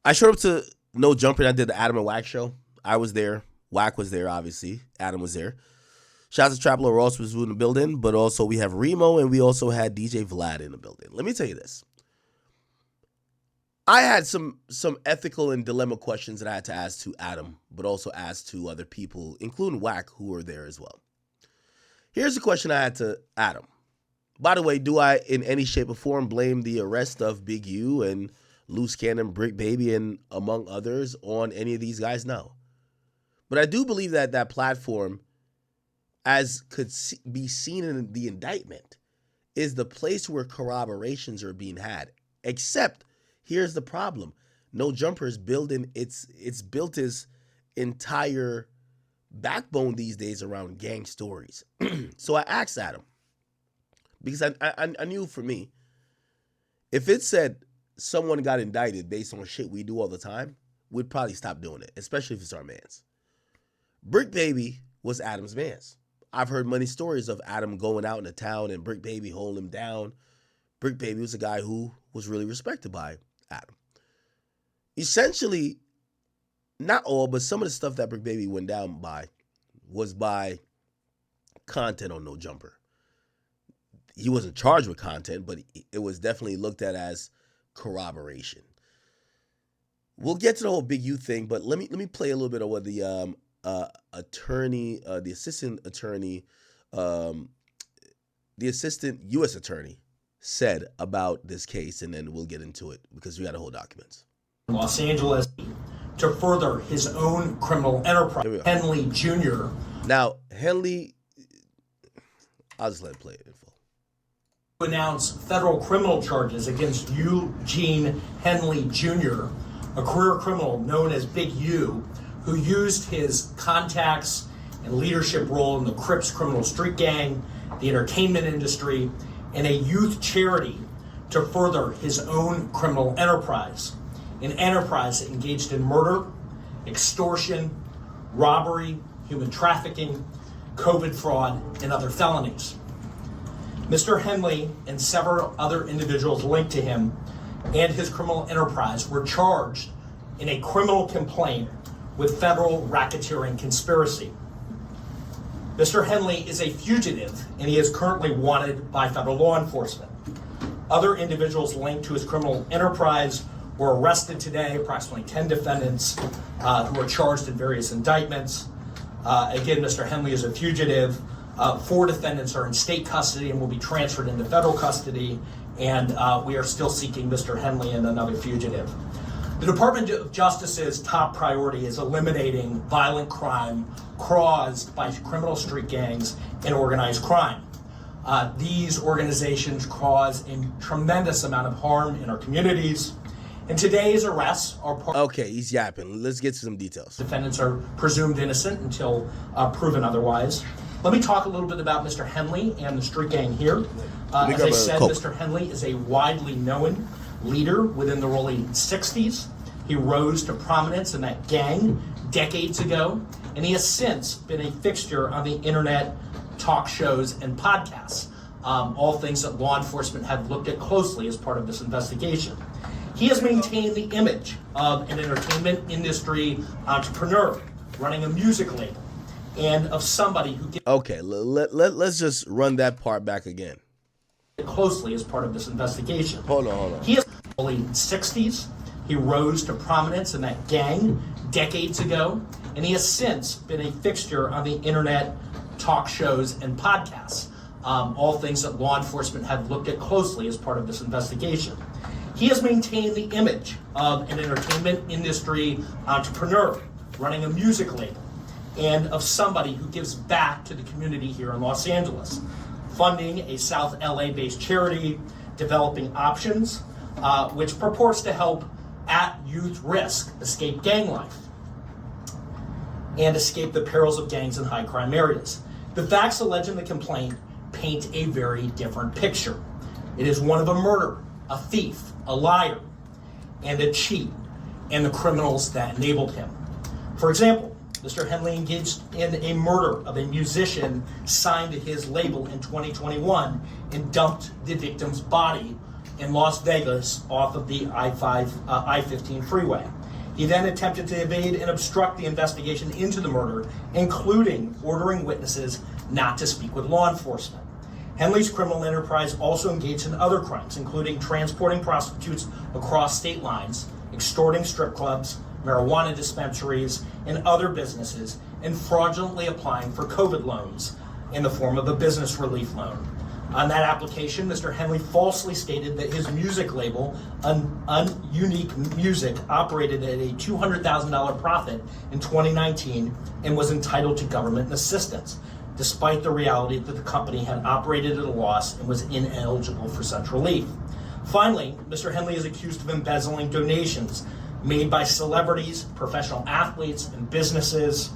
I showed up to No Jumper. I did the Adam and Wack show. I was there. Wack was there, obviously. Adam was there. Shout out to Trapper Ross was in the building, but also we have Remo and we also had DJ Vlad in the building. Let me tell you this. I had some ethical and dilemma questions that I had to ask to Adam, but also ask to other people, including Wack, who were there as well. Here's the question I had to Adam. By the way, do I in any shape or form blame the arrest of Big U and Loose Cannon, Brick Baby, and among others on any of these guys? No. But I do believe that that platform, as could be seen in the indictment, is the place where corroborations are being had. Except, here's the problem. No Jumper is building, it's built his entire backbone these days around gang stories. So I asked Adam, because I knew for me, if it said someone got indicted based on shit we do all the time, we'd probably stop doing it, especially if it's our mans. Brick Baby was Adam's mans. I've heard many stories of Adam going out in the town and Brick Baby holding him down. Brick Baby was a guy who was really respected by Adam. Essentially, not all, but some of the stuff that Brick Baby went down by was by content on No Jumper. He wasn't charged with content, but it was definitely looked at as corroboration. We'll get to the whole Big U thing, but let me play a little bit of what the attorney, the assistant attorney, the assistant U.S. attorney said about this case, and then we'll get into it because we got the whole documents. Los Angeles to further his own criminal enterprise. Henley Jr. Now, Henley, I'll just let it play it in full. Announced federal criminal charges against Eugene Henley Jr., a career criminal known as Big U, who used his contacts and leadership role in the Crips criminal street gang, the entertainment industry, and a youth charity to further his own criminal enterprise. An enterprise that engaged in murder, extortion, robbery, human trafficking, COVID fraud, and other felonies. Mr. Henley and several other individuals linked to him and his criminal enterprise were charged in a criminal complaint with federal racketeering conspiracy. Mr. Henley is a fugitive and he is currently wanted by federal law enforcement. Other individuals linked to his criminal enterprise were arrested today, approximately 10 defendants who are charged in various indictments. Again, Mr. Henley is a fugitive. 4 defendants are in state custody and will be transferred into federal custody, and we are still seeking Mr. Henley and another fugitive. The Department of Justice's top priority is eliminating violent crime caused by criminal street gangs and organized crime. These organizations cause a tremendous amount of harm in our communities. And today's arrests are part. Okay, he's yapping. Let's get to some details. Defendants are presumed innocent until proven otherwise. Let me talk a little bit about Mr. Henley and the street gang here. As I said, Mr. Henley is a widely known leader within the early 60s. He rose to prominence in that gang decades ago, and he has since been a fixture on the internet, talk shows, and podcasts, all things that law enforcement have looked at closely as part of this investigation. He has maintained the image of an entertainment industry entrepreneur running a music label and of somebody who gets Okay, let's just run that part back again. Closely as part of this investigation. Hold on. He is in the early 60s. He rose to prominence in that gang decades ago, and he has since been a fixture on the internet, talk shows, and podcasts, all things that law enforcement have looked at closely as part of this investigation. He has maintained the image of an entertainment industry entrepreneur running a music label and of somebody who gives back to the community here in Los Angeles, funding a South LA-based charity, Developing Options, which purports to help at-youth risk escape gang life and escape the perils of gangs in high-crime areas. The facts alleged in the complaint paint a very different picture. It is one of a murderer, a thief, a liar, and a cheat, and the criminals that enabled him. For example, Mr. Henley engaged in a murder of a musician signed to his label in 2021 and dumped the victim's body in Las Vegas off of the I-15 freeway. He then attempted to evade and obstruct the investigation into the murder, including ordering witnesses not to speak with law enforcement. Henley's criminal enterprise also engaged in other crimes, including transporting prostitutes across state lines, extorting strip clubs, marijuana dispensaries, and other businesses, and fraudulently applying for COVID loans in the form of a business relief loan. On that application, Mr. Henley falsely stated that his music label, Unique Music, operated at a $200,000 profit in 2019 and was entitled to government assistance, despite the reality that the company had operated at a loss and was ineligible for such relief. Finally, Mr. Henley is accused of embezzling donations made by celebrities, professional athletes, and businesses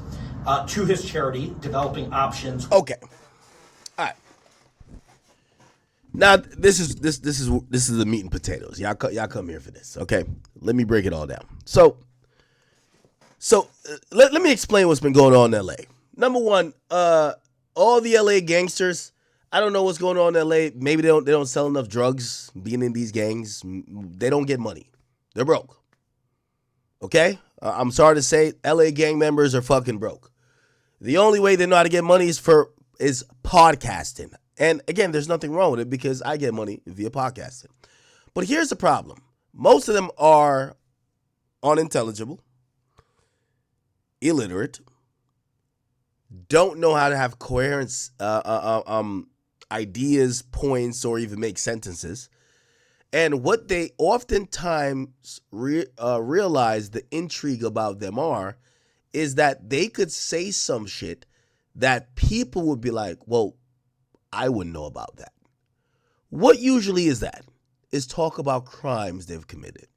to his charity, Developing Options. Okay. All right. Now this is the meat and potatoes. Y'all come here for this, okay? Let me break it all down. So let me explain what's been going on in LA. Number one, all the LA gangsters, I don't know what's going on in LA. Maybe they don't sell enough drugs being in these gangs. They don't get money. They're broke. Okay? I'm sorry to say, LA gang members are fucking broke. The only way they know how to get money is podcasting. And again, there's nothing wrong with it because I get money via podcasting. But here's the problem. Most of them are unintelligible, illiterate, don't know how to have coherent ideas, points, or even make sentences. And what they oftentimes realize the intrigue about them is that they could say some shit that people would be like, well, I wouldn't know about that. What usually is that? Is talk about crimes they've committed.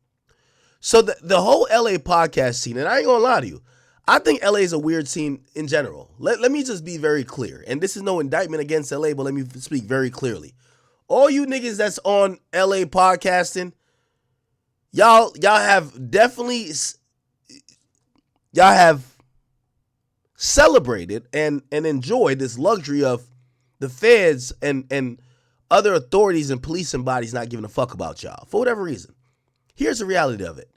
So the whole LA podcast scene, and I ain't gonna lie to you, I think LA is a weird scene in general. Let me just be very clear. And this is no indictment against LA, but let me speak very clearly. All you niggas that's on LA podcasting, y'all have definitely, y'all have celebrated and enjoyed this luxury of the feds and other authorities and policing bodies not giving a fuck about y'all for whatever reason. Here's the reality of it.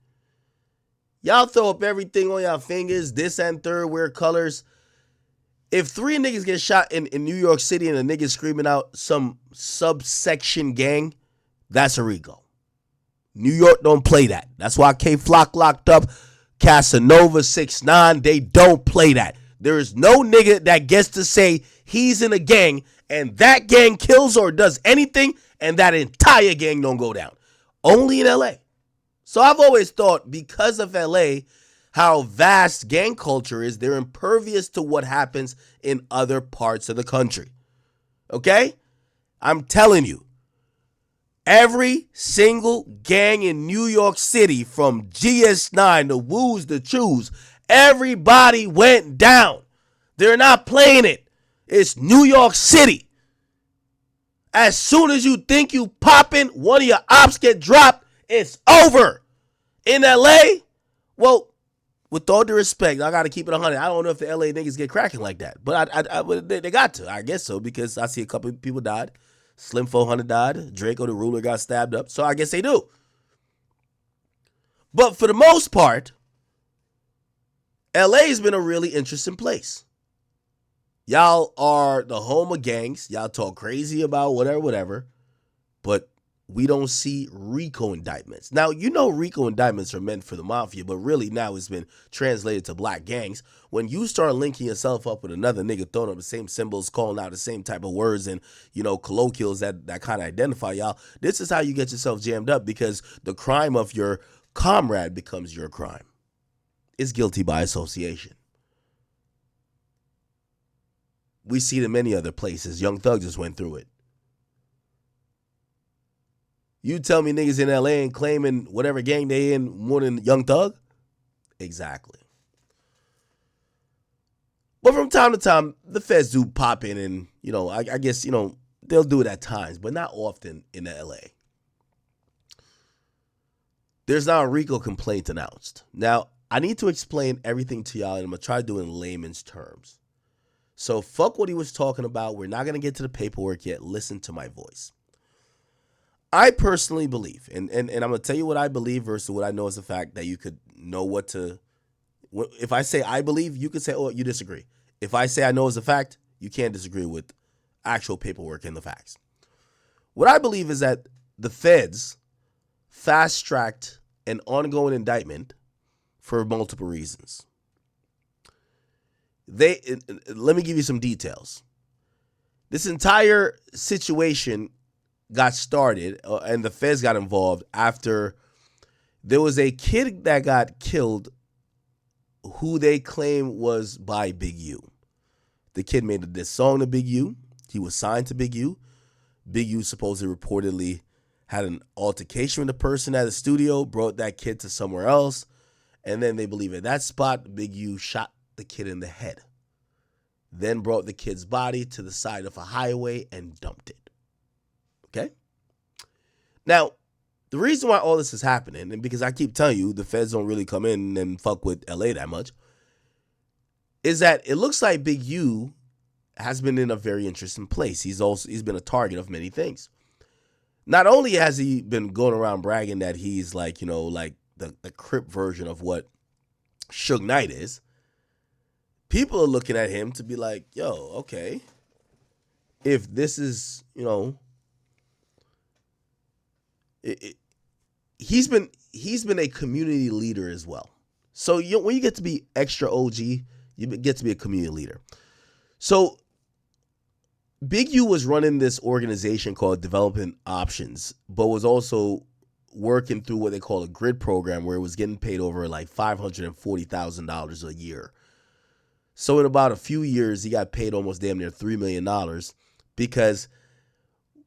Y'all throw up everything on y'all fingers, this and third, wear colors. If 3 niggas get shot in New York City and a nigga screaming out some subsection gang, that's a RICO. New York don't play that. That's why K-Flock locked up, Casanova, 6ix9ine, they don't play that. There is no nigga that gets to say he's in a gang and that gang kills or does anything and that entire gang don't go down. Only in LA. So I've always thought because of LA, how vast gang culture is, they're impervious to what happens in other parts of the country. Okay? I'm telling you, every single gang in New York City, from GS9, the Woos, the Chews, everybody went down. They're not playing it. It's New York City. As soon as you think you popping, one of your ops get dropped, it's over. In LA, well, with all due respect, I got to keep it 100. I don't know if the LA niggas get cracking like that, but they got to. I guess so, because I see a couple of people died. Slim 400 died. Draco the Ruler got stabbed up, so I guess they do. But for the most part, LA's been a really interesting place. Y'all are the home of gangs. Y'all talk crazy about whatever, but we don't see RICO indictments. Now, you know RICO indictments are meant for the mafia, but really now it's been translated to black gangs. When you start linking yourself up with another nigga throwing up the same symbols, calling out the same type of words and, colloquials that kind of identify y'all, this is how you get yourself jammed up, because the crime of your comrade becomes your crime. It's guilty by association. We see it in many other places. Young Thug just went through it. You tell me niggas in LA ain't claiming whatever gang they in more than Young Thug? Exactly. But from time to time, the feds do pop in and, I guess, they'll do it at times, but not often in LA. There's now a RICO complaint announced. Now, I need to explain everything to y'all, and I'm going to try to do it in layman's terms. So fuck what he was talking about. We're not going to get to the paperwork yet. Listen to my voice. I personally believe, and I'm going to tell you what I believe versus what I know as a fact that you could know what to. If I say I believe, you can say, oh, you disagree. If I say I know is a fact, you can't disagree with actual paperwork and the facts. What I believe is that the feds fast-tracked an ongoing indictment for multiple reasons. Let me give you some details. This entire situation got started, and the feds got involved after there was a kid that got killed who they claim was by Big U. The kid made this song to Big U. He was signed to Big U. Big U supposedly reportedly had an altercation with the person at the studio, brought that kid to somewhere else, and then they believe at that spot, Big U shot the kid in the head. Then brought the kid's body to the side of a highway and dumped it. Okay? Now, the reason why all this is happening, and because I keep telling you the feds don't really come in and fuck with LA that much, is that it looks like Big U has been in a very interesting place. He's been a target of many things. Not only has he been going around bragging that he's like, like the Crip version of what Suge Knight is, people are looking at him to be like, yo, okay, if this is, he's been a community leader as well. So when you get to be extra OG, you get to be a community leader. So Big U was running this organization called Development Options, but was also working through what they call a grid program where it was getting paid over like $540,000 a year. So in about a few years, he got paid almost damn near $3 million because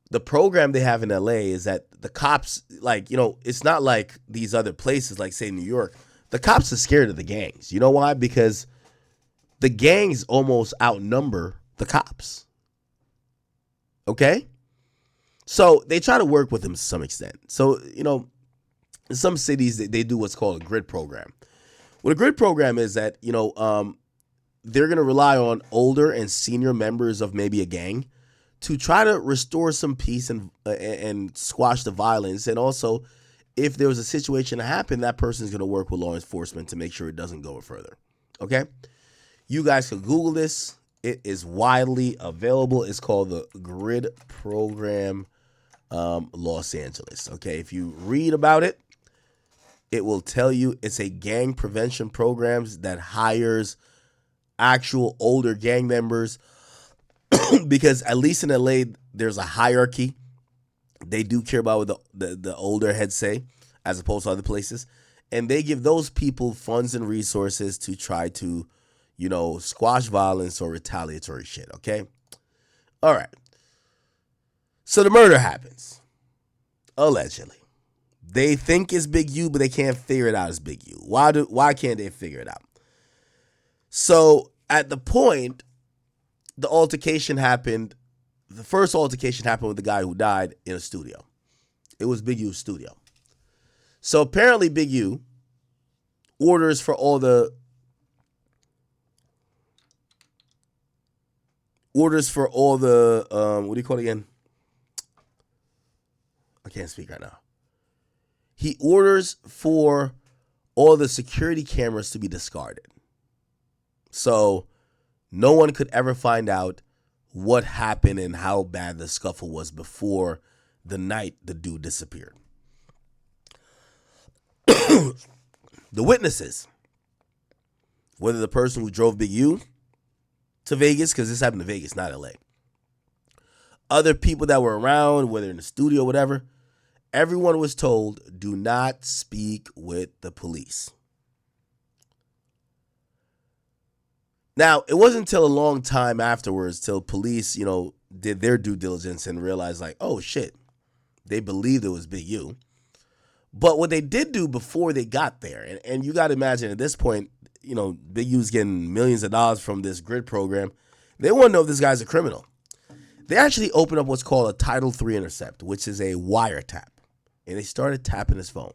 the program they have in LA is that the cops, it's not like these other places, like say New York. The cops are scared of the gangs. You know why? Because the gangs almost outnumber the cops. Okay? So they try to work with them to some extent. So, in some cities, they do what's called a grid program. What a grid program is that, they're going to rely on older and senior members of maybe a gang to try to restore some peace and squash the violence. And also, if there was a situation to happen, that person is going to work with law enforcement to make sure it doesn't go further. Okay? You guys can Google this. It is widely available. It's called the Grid Program Los Angeles. Okay? If you read about it, it will tell you it's a gang prevention program that hires actual older gang members because at least in LA, there's a hierarchy. They do care about what the older heads say as opposed to other places. And they give those people funds and resources to try to, squash violence or retaliatory shit, okay? All right. So the murder happens, allegedly. They think it's Big U, but they can't figure it out as Big U. Why can't they figure it out? So at the point, the altercation happened. The first altercation happened with the guy who died in a studio. It was Big U's studio. So apparently Big U orders for all the what do you call it again? I can't speak right now. He orders for all the security cameras to be discarded. So no one could ever find out what happened and how bad the scuffle was before the night the dude disappeared. The witnesses, whether the person who drove Big U to Vegas, because this happened to Vegas, not LA, other people that were around, whether in the studio or whatever, everyone was told, do not speak with the police. Now, it wasn't until a long time afterwards till police, did their due diligence and realized like, oh shit, they believed it was Big U. But what they did do before they got there, and you got to imagine at this point, Big U's getting millions of dollars from this grid program. They want to know if this guy's a criminal. They actually opened up what's called a Title III intercept, which is a wiretap. And they started tapping his phone.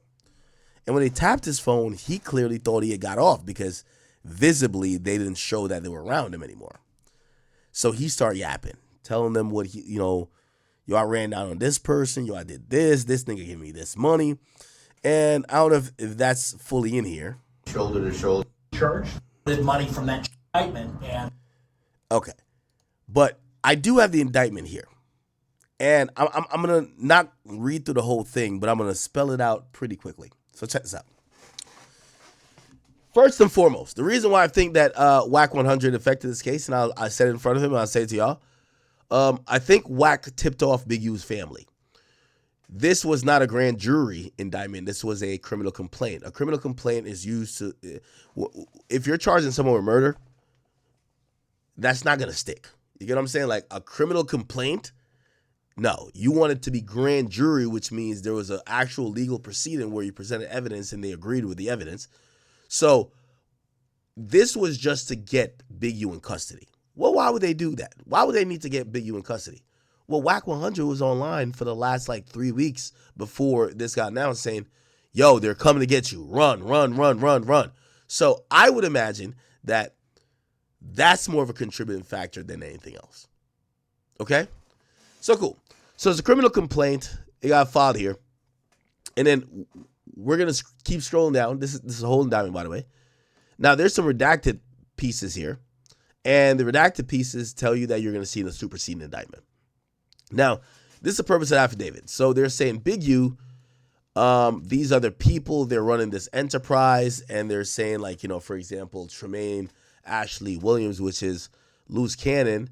And when they tapped his phone, he clearly thought he had got off because visibly they didn't show that they were around him anymore. So he started yapping, telling them what yo, I ran down on this person, yo, I did this nigga gave me this money. And I don't know if that's fully in here, shoulder to shoulder. Charge did money from that indictment, and Okay. But I do have the indictment here. And I'm going to not read through the whole thing, but I'm going to spell it out pretty quickly. So check this out. First and foremost, the reason why I think that Wack 100 affected this case, and I said it in front of him, and I'll say it to y'all, I think Wack tipped off Big U's family. This was not a grand jury indictment. This was a criminal complaint. A criminal complaint is used to, if you're charging someone with murder, that's not going to stick. You get what I'm saying? Like a criminal complaint, no. You want it to be grand jury, which means there was an actual legal proceeding where you presented evidence and they agreed with the evidence. So this was just to get Big U in custody. Well, why would they do that? Why would they need to get Big U in custody? Well, Wack 100 was online for the last 3 weeks before this got announced saying, yo, they're coming to get you. Run, run, run, run, run. So I would imagine that that's more of a contributing factor than anything else. Okay? So cool. So it's a criminal complaint. It got filed here. And then we're going to keep scrolling down. This is a whole indictment, by the way. Now, there's some redacted pieces here. And the redacted pieces tell you that you're going to see the superseding indictment. Now, this is the purpose of the affidavit. So they're saying Big U, these other people, they're running this enterprise, and they're saying, for example, Tremaine Ashley Williams, which is loose cannon,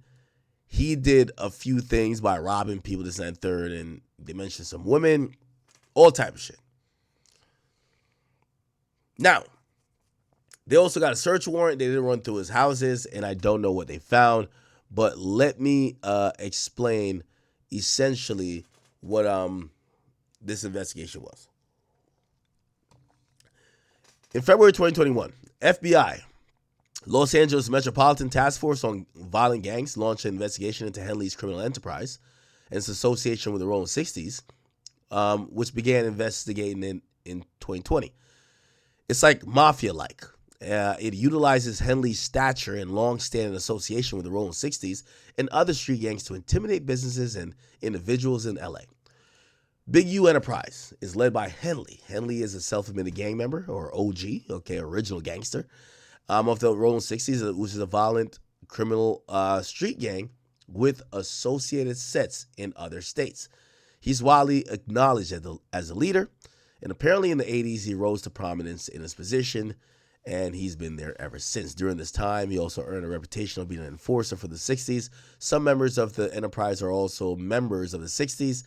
he did a few things by robbing people, this and that, third, and they mentioned some women, all type of shit. Now, they also got a search warrant. They didn't run through his houses, and I don't know what they found, but let me explain essentially what this investigation was. In February 2021, FBI, Los Angeles Metropolitan Task Force on Violent Gangs, launched an investigation into Henley's criminal enterprise and its association with the Rolling 60s, which began investigating in 2020. It's like mafia-like. It utilizes Henley's stature and long-standing association with the Rolling 60s and other street gangs to intimidate businesses and individuals in LA. Big U Enterprise is led by Henley. Henley is a self-admitted gang member, or OG, original gangster, of the Rolling 60s, which is a violent criminal street gang with associated sets in other states. He's widely acknowledged as a leader, and apparently in the 80s, he rose to prominence in his position, and he's been there ever since. During this time, he also earned a reputation of being an enforcer for the 60s. Some members of the enterprise are also members of the 60s.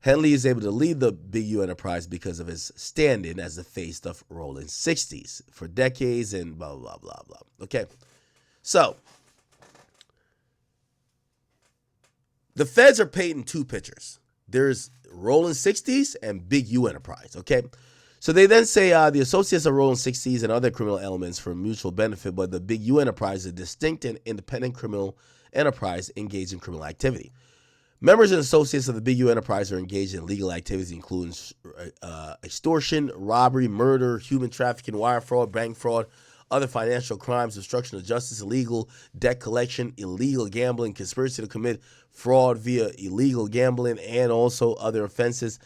Henley is able to lead the Big U Enterprise because of his stand-in as the face of Rolling 60s for decades and blah, blah, blah, blah. Okay, so the feds are painting two pictures. There's Rolling 60s and Big U Enterprise, okay? So they then say the associates of Rolling 60s and other criminal elements for mutual benefit, but the Big U Enterprise is a distinct and independent criminal enterprise engaged in criminal activity. Members and associates of the Big U Enterprise are engaged in legal activities including extortion, robbery, murder, human trafficking, wire fraud, bank fraud, other financial crimes, obstruction of justice, illegal debt collection, illegal gambling, conspiracy to commit fraud via illegal gambling, and also other offenses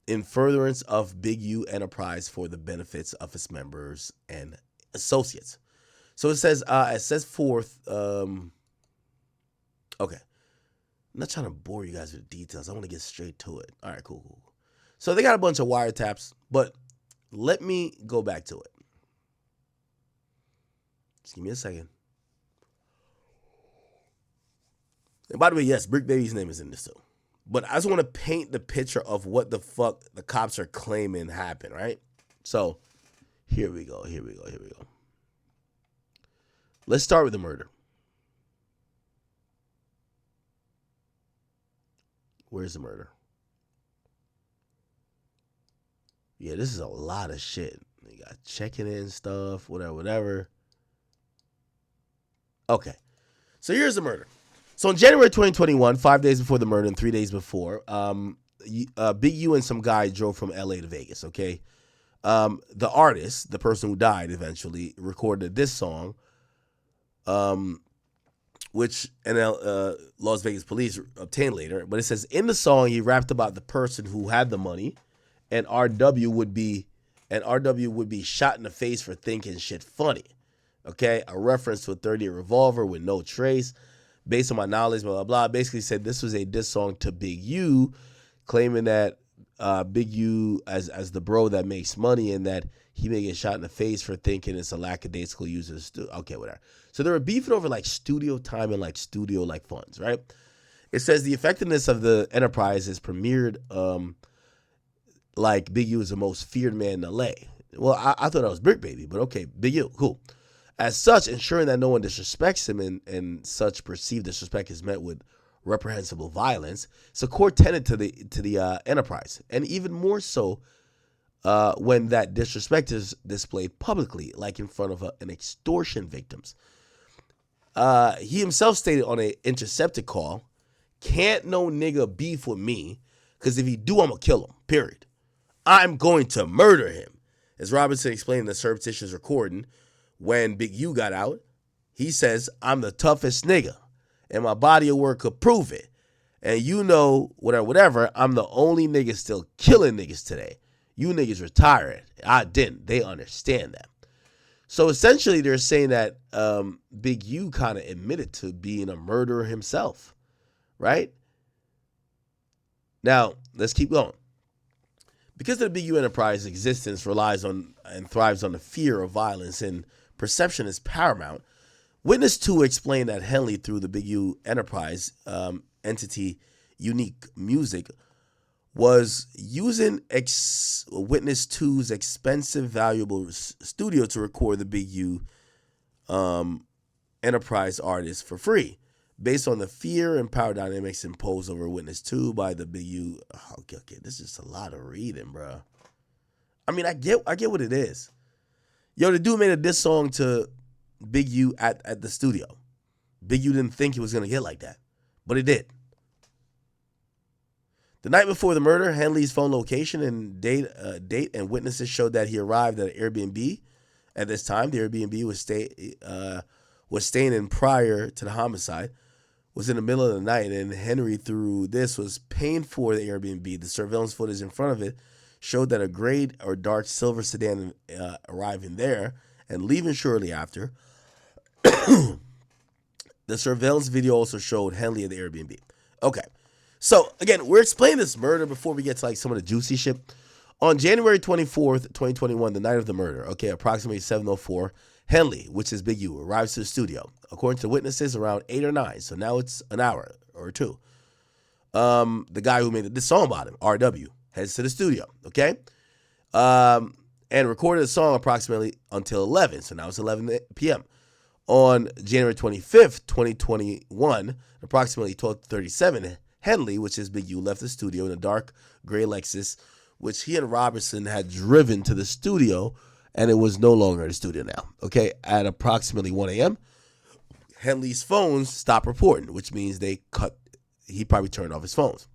in furtherance of Big U Enterprise for the benefits of its members and associates. So it says forth, okay. I'm not trying to bore you guys with details. I want to get straight to it. All right, cool. So they got a bunch of wiretaps, but let me go back to it. Just give me a second. And by the way, yes, Brick Baby's name is in this too. But I just want to paint the picture of what the fuck the cops are claiming happened, right? So here we go. Let's start with the murder. Where's the murder? Yeah, this is a lot of shit. You got checking in stuff, whatever. Okay. So here's the murder. So in January 2021, 5 days before the murder and 3 days before, Big U and some guy drove from LA to Vegas, okay? The artist, the person who died eventually, recorded this song, which Las Vegas police obtained later. But it says, in the song, he rapped about the person who had the money, and RW would be and RW would be shot in the face for thinking shit funny. Okay, a reference to a 38 revolver with no trace. Based on my knowledge, blah, blah, blah. Basically said this was a diss song to Big U, claiming that Big U as the bro that makes money and that he may get shot in the face for thinking it's a lackadaisical use of okay, whatever. So they were beefing over like studio time and like studio like funds, right? It says the effectiveness of the enterprise is premiered like Big U is the most feared man in LA. Well, I thought that was Brick Baby, but okay, Big U, cool. As such, ensuring that no one disrespects him and such perceived disrespect is met with reprehensible violence. It's a core tenet to the enterprise, and even more so when that disrespect is displayed publicly, like in front of an extortion victims. He himself stated on an intercepted call, "Can't no nigga beef with me, because if he do, I'm gonna kill him. Period. I'm going to murder him." As Robinson explained in the surreptitious recording, when Big U got out, he says, "I'm the toughest nigga, and my body of work could prove it. And you know, whatever, I'm the only nigga still killing niggas today. You niggas retired. I didn't. They understand that." So essentially, they're saying that Big U kind of admitted to being a murderer himself, right? Now, let's keep going. Because the Big U enterprise existence relies on and thrives on the fear of violence and perception is paramount, Witness 2 explained that Henley, through the Big U enterprise entity Unique Music, was using Witness 2's expensive, valuable studio to record the Big U enterprise artists for free, based on the fear and power dynamics imposed over Witness 2 by the Big U. Okay, this is a lot of reading, bro. I mean, I get what it is. Yo, the dude made a diss song to Big U at the studio. Big U didn't think he was going to get like that, but it did. The night before the murder, Henley's phone location and date and witnesses showed that he arrived at an Airbnb. At this time, the Airbnb was staying in prior to the homicide, was in the middle of the night, and Henry, through this, was paying for the Airbnb. The surveillance footage in front of it showed that a gray or dark silver sedan arriving there and leaving shortly after. The surveillance video also showed Henley at the Airbnb. Okay. So, again, we're explaining this murder before we get to, like, some of the juicy shit. On January 24th, 2021, the night of the murder, okay, approximately 7:04, Henley, which is Big U, arrives to the studio. According to witnesses, around 8 or 9, so now it's an hour or two. The guy who made this song about him, RW, heads to the studio, okay? And recorded a song approximately until 11, so now it's 11 p.m. On January 25th, 2021, approximately 12:37, Henley, which is Big U, left the studio in a dark gray Lexus, which he and Robertson had driven to the studio, and it was no longer the studio now. Okay, at approximately 1 a.m., Henley's phones stopped reporting, which means he probably turned off his phones.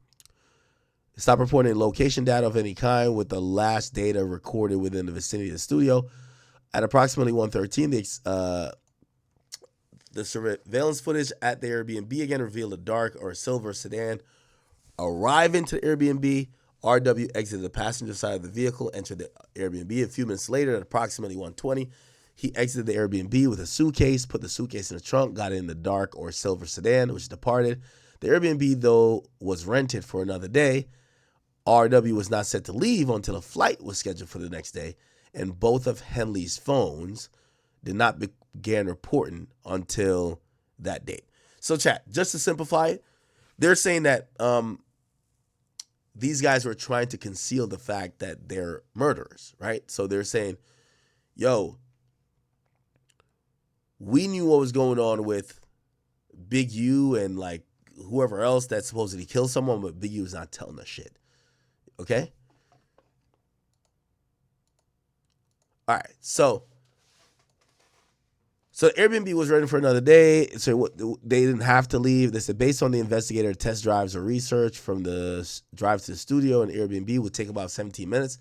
Stopped reporting location data of any kind, with the last data recorded within the vicinity of the studio. At approximately 1:13, the surveillance footage at the Airbnb again revealed a dark or silver sedan arriving to the Airbnb. RW exited the passenger side of the vehicle, entered the Airbnb. A few minutes later, at approximately 1:20, he exited the Airbnb with a suitcase, put the suitcase in the trunk, got in the dark or silver sedan, which departed. The Airbnb, though, was rented for another day. RW was not set to leave until a flight was scheduled for the next day, and both of Henley's phones did not begin reporting until that date. So, chat, just to simplify it, they're saying that these guys were trying to conceal the fact that they're murderers, right? So they're saying, yo, we knew what was going on with Big U and like whoever else that supposedly killed someone, but Big U is not telling us shit. Okay? All right. So Airbnb was ready for another day. So they didn't have to leave. They said based on the investigator test drives or research from the drive to the studio and Airbnb would take about 17 minutes.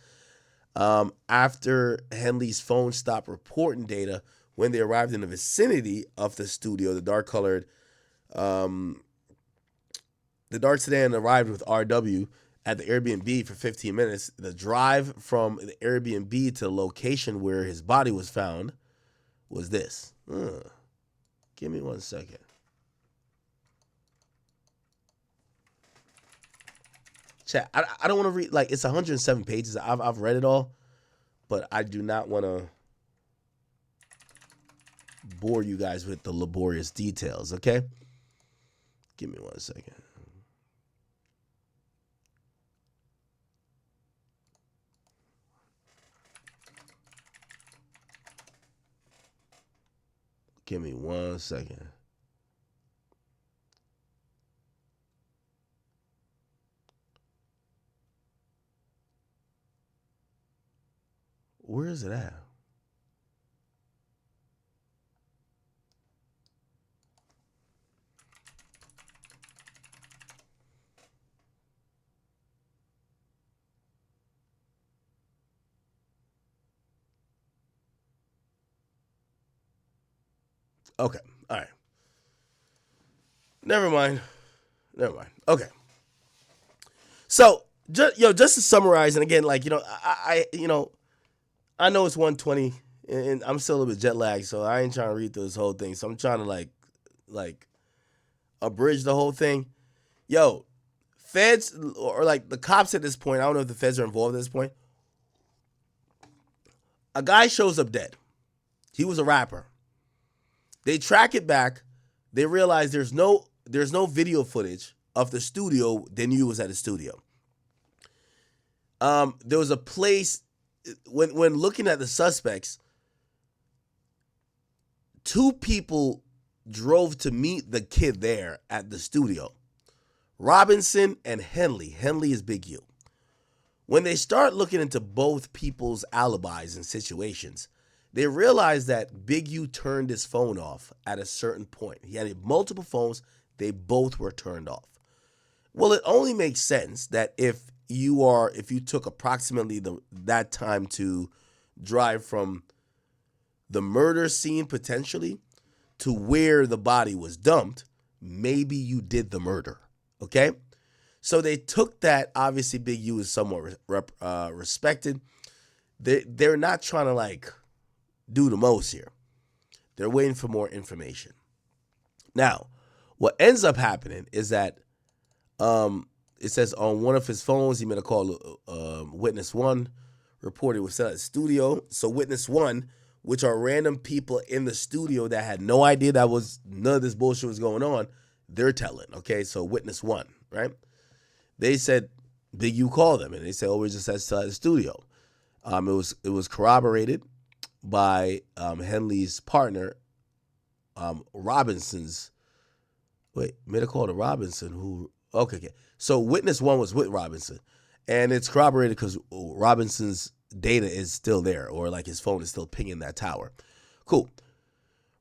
After Henley's phone stopped reporting data, when they arrived in the vicinity of the studio, the dark sedan arrived with RW at the Airbnb for 15 minutes. The drive from the Airbnb to the location where his body was found was this. Give me 1 second. Chat, I don't want to read, like, it's 107 pages. I've read it all, but I do not want to bore you guys with the laborious details, okay? Give me 1 second. Give me 1 second. Where is it at? Okay. All right. Never mind. Okay. So, just to summarize, and again, like, I know it's 1:20, and I'm still a little bit jet lagged, so I ain't trying to read through this whole thing. So I'm trying to like abridge the whole thing. Yo, feds or like the cops at this point, I don't know if the feds are involved at this point. A guy shows up dead. He was a rapper. They track it back. They realize there's no video footage of the studio they knew was at the studio. There was a place when looking at the suspects, 2 people drove to meet the kid there at the studio. Robinson and Henley. Henley is Big U. When they start looking into both people's alibis and situations, they realize that Big U turned his phone off at a certain point. He had multiple phones. They both were turned off. Well, it only makes sense that if you took approximately that time to drive from the murder scene potentially to where the body was dumped, maybe you did the murder. Okay? So they took that. Obviously, Big U is somewhat respected. They're not trying to like do the most here. They're waiting for more information. Now, what ends up happening is that it says on one of his phones, he made a call. Witness 1 reported was still at the studio. So Witness 1, which are random people in the studio that had no idea none of this bullshit was going on, they're telling. Okay, so Witness 1, right? They said Big U called them, and they said, "Oh, we're just still at the studio." It was corroborated by Henley's partner, Robinson's. Wait, made a call to Robinson, who. Okay. So Witness 1 was with Robinson, and it's corroborated because Robinson's data is still there, or like his phone is still pinging that tower. Cool.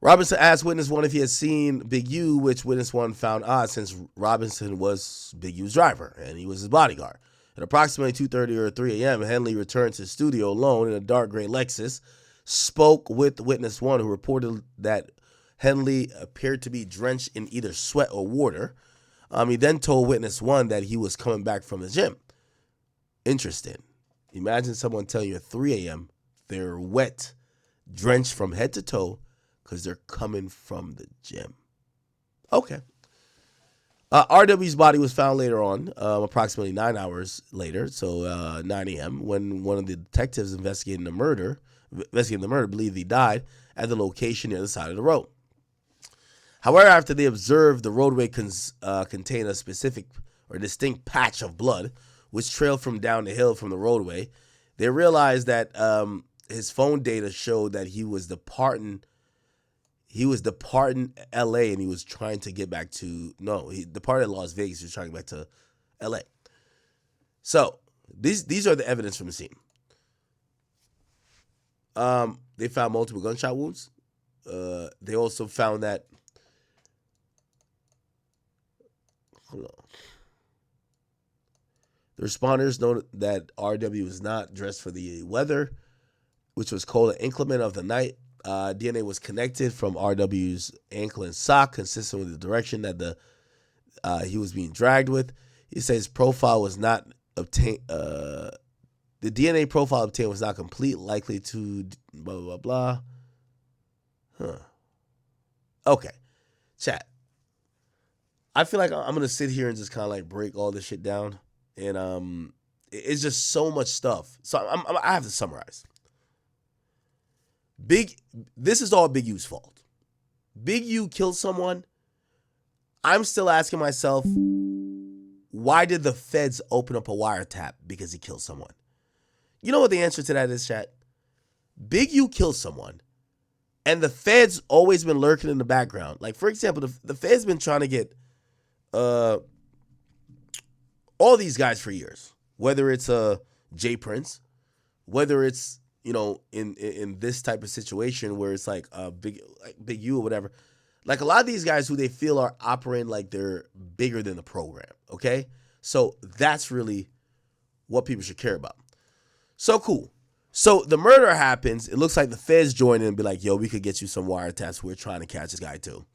Robinson asked Witness 1 if he had seen Big U, which Witness 1 found odd since Robinson was Big U's driver and he was his bodyguard. At approximately 2:30 or 3 a.m., Henley returned to the studio alone in a dark gray Lexus, spoke with Witness 1, who reported that Henley appeared to be drenched in either sweat or water. He then told Witness 1 that he was coming back from the gym. Interesting. Imagine someone telling you at 3 a.m. they're wet, drenched from head to toe because they're coming from the gym. Okay. RW's body was found later on, approximately 9 hours later, so 9 a.m., when one of the detectives investigating the murder believed he died at the location near the side of the road. However, after they observed the roadway contained a specific or distinct patch of blood, which trailed from down the hill from the roadway, they realized that his phone data showed that he was departing L.A. and he was trying to get back to he departed Las Vegas. He was trying to get back to L.A. So these are the evidence from the scene. They found multiple gunshot wounds. They also found that. Hold on. The responders noted that RW was not dressed for the weather, which was cold and inclement of the night. DNA was connected from RW's ankle and sock, consistent with the direction that he was being dragged with. He says his profile was not obtain the DNA profile obtained was not complete, likely to blah blah blah. Huh. Okay, chat. I feel like I'm gonna sit here and just kind of like break all this shit down, and it's just so much stuff. So I have to summarize. This is all Big U's fault. Big U killed someone. I'm still asking myself, why did the feds open up a wiretap because he killed someone? You know what the answer to that is, chat? Big U killed someone, and the feds always been lurking in the background. Like, for example, the feds been trying to get all these guys for years. Whether it's Jay Prince, whether it's, you know, in this type of situation where it's like Big U or whatever. Like, a lot of these guys who they feel are operating like they're bigger than the program, okay? So that's really what people should care about. So cool. So the murder happens. It looks like the feds join in and be like, yo, we could get you some wiretaps. We're trying to catch this guy too.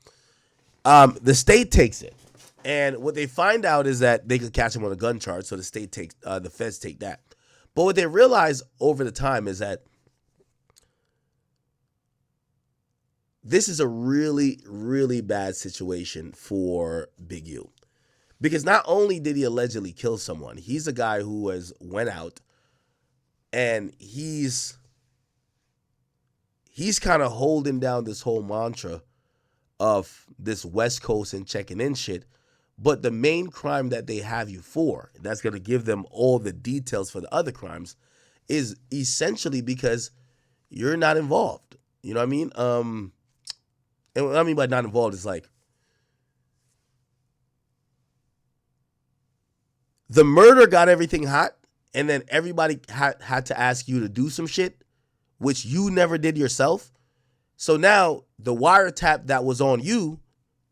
The state takes it. And what they find out is that they could catch him on a gun charge. So the state takes, the feds take that. But what they realize over the time is that this is a really, really bad situation for Big U. Because not only did he allegedly kill someone, he's a guy who went out and he's kind of holding down this whole mantra of this West Coast and checking in shit. But the main crime that they have you for, that's going to give them all the details for the other crimes, is essentially because you're not involved. You know what I mean? And what I mean by not involved is like, the murder got everything hot, and then everybody had to ask you to do some shit, which you never did yourself. So now the wiretap that was on you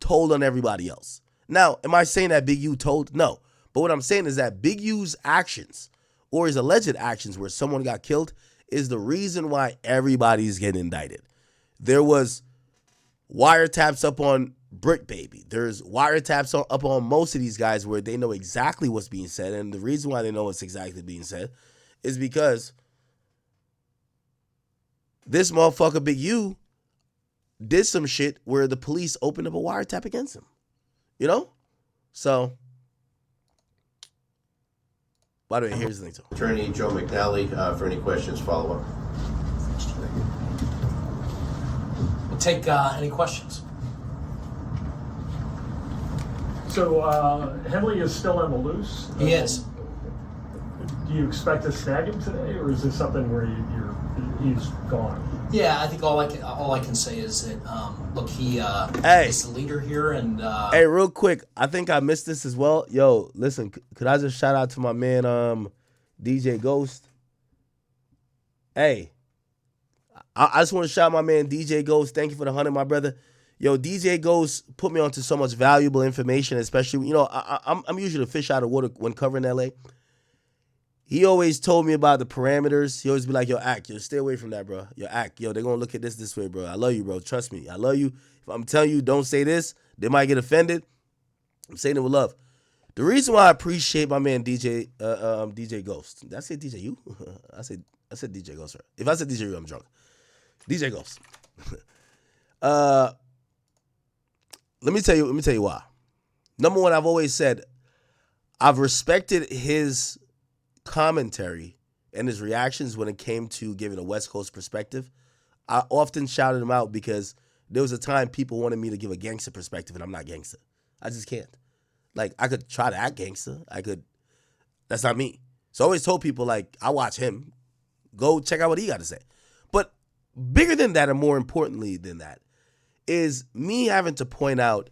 told on everybody else. Now, am I saying that Big U told? No. But what I'm saying is that Big U's actions, or his alleged actions where someone got killed, is the reason why everybody's getting indicted. There was wiretaps up on Brick Baby. There's wiretaps up on most of these guys where they know exactly what's being said. And the reason why they know what's exactly being said is because this motherfucker Big U did some shit where the police opened up a wiretap against him. You know? So, by the way, here's the thing. Attorney Joe McNally, for any questions, follow up. We'll take any questions. So Henley is still on the loose? He is. Do you expect to snag him today, or is this something where he's gone? Yeah, I think all I can say is that look, he is the leader here, and hey, real quick, I think I missed this as well. Yo, listen, could I just shout out to my man DJ Ghost? Hey, I just want to shout out my man DJ Ghost. Thank you for the 100, my brother. Yo, DJ Ghost put me onto so much valuable information, especially, you know, I'm usually a fish out of water when covering LA. He always told me about the parameters. He always be like, yo, Ak, yo, stay away from that, bro. Yo, Ak, yo, they're going to look at this way, bro. I love you, bro. Trust me. I love you. If I'm telling you, don't say this, they might get offended. I'm saying it with love. The reason why I appreciate my man DJ Ghost. Did I say DJ you? I said DJ Ghost, right? If I said DJ you, I'm drunk. DJ Ghost. Let me tell you why. Number one, I've always said I've respected his commentary and his reactions when it came to giving a West Coast perspective. I often shouted him out because there was a time people wanted me to give a gangster perspective, and I'm not gangster. I just can't. Like, I could try to act gangster. That's not me. So I always told people, like, I watch him. Go check out what he got to say. But bigger than that, and more importantly than that, is me having to point out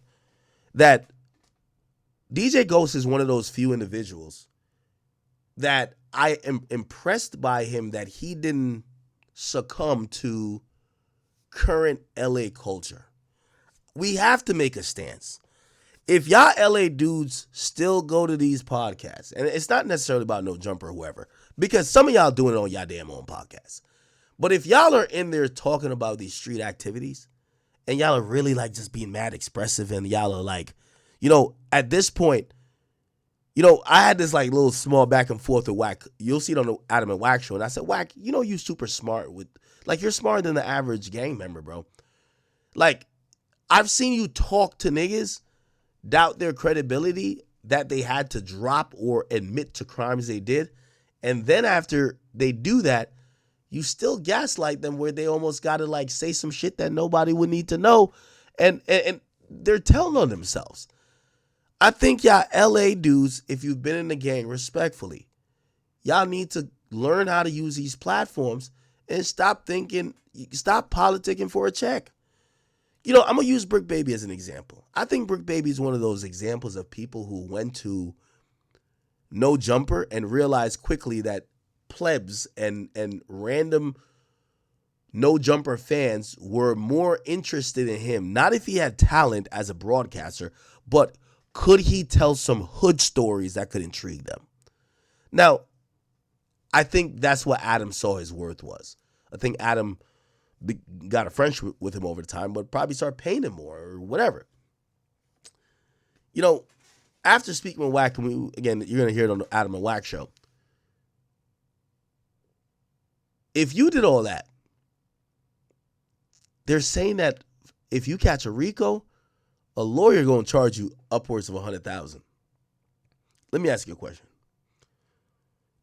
that DJ Ghost is one of those few individuals that I am impressed by him that he didn't succumb to current LA culture. We have to make a stance. If y'all LA dudes still go to these podcasts, and it's not necessarily about No Jumper or whoever, because some of y'all doing it on y'all damn own podcasts. But if y'all are in there talking about these street activities, and y'all are really like just being mad expressive, and y'all are like, you know, at this point, You know, I had this like little small back and forth with Wack. You'll see it on the Adam and Wack show. And I said, Wack, you know you super smart with, like, you're smarter than the average gang member, bro. Like, I've seen you talk to niggas, doubt their credibility, that they had to drop or admit to crimes they did. And then after they do that, you still gaslight them where they almost got to like say some shit that nobody would need to know. And they're telling on themselves. I think y'all LA dudes, if you've been in the gang, respectfully, y'all need to learn how to use these platforms and stop politicking for a check. You know, I'm going to use Brick Baby as an example. I think Brick Baby is one of those examples of people who went to No Jumper and realized quickly that plebs and random No Jumper fans were more interested in him, not if he had talent as a broadcaster, but could he tell some hood stories that could intrigue them? Now, I think that's what Adam saw his worth was. I think Adam got a friendship with him over time, but probably started paying him more or whatever. You know, after speaking with Wack, again, you're going to hear it on the Adam and Wack show. If you did all that, they're saying that if you catch a RICO, a lawyer going to charge you upwards of $100,000. Let me ask you a question.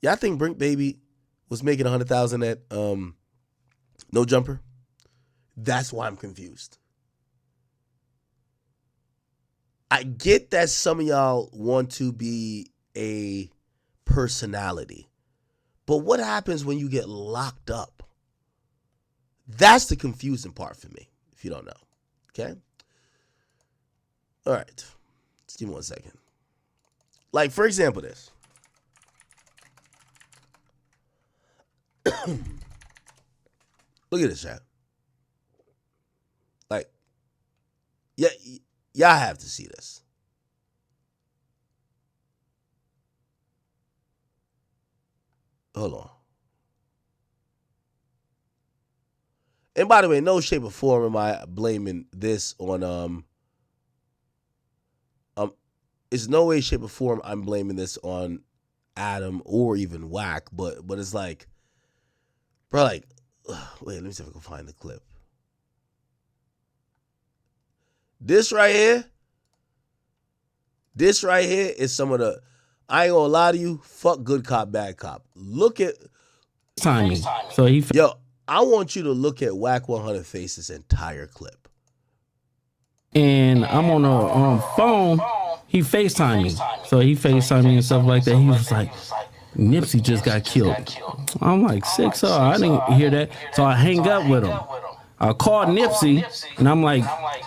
Y'all think Brink Baby was making $100,000 at No Jumper? That's why I'm confused. I get that some of y'all want to be a personality, but what happens when you get locked up? That's the confusing part for me, if you don't know. Okay? All right. Let's give me 1 second. Like, for example, this. Look at this, chat. Like, yeah, y'all have to see this. Hold on. And by the way, no shape or form am I blaming this on it's no way, shape, or form I'm blaming this on Adam or even Wack, but it's like, bro, like, wait, let me see if I can find the clip. This right here is some of the, I ain't gonna lie to you, fuck good cop, bad cop. Look at timing. So he yo, I want you to look at Wack 100 Face's entire clip. And I'm on a phone. He FaceTimed me. So he FaceTimed me and stuff like that. He was like, Nipsey just got killed. I'm like, sick, so I didn't hear that. So I hang up with him. I called Nipsey and I'm like,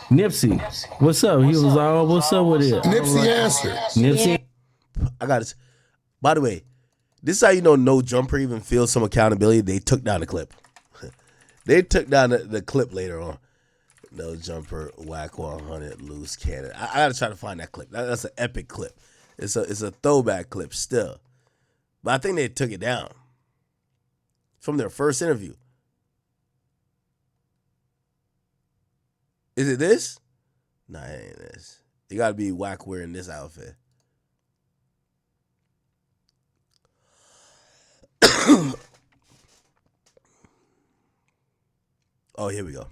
Nipsey, what's up? He was like, oh, what's up with it? Nipsey answered. Nipsey. I got it. By the way, this is how you know No Jumper even feels some accountability. They took down the clip. They took down the clip later on. No Jumper, Wack 100, loose cannon. I gotta try to find that clip. That's an epic clip. It's a throwback clip still. But I think they took it down from their first interview. Is it this? Nah, it ain't this. It gotta be Wack wearing this outfit. Oh, here we go.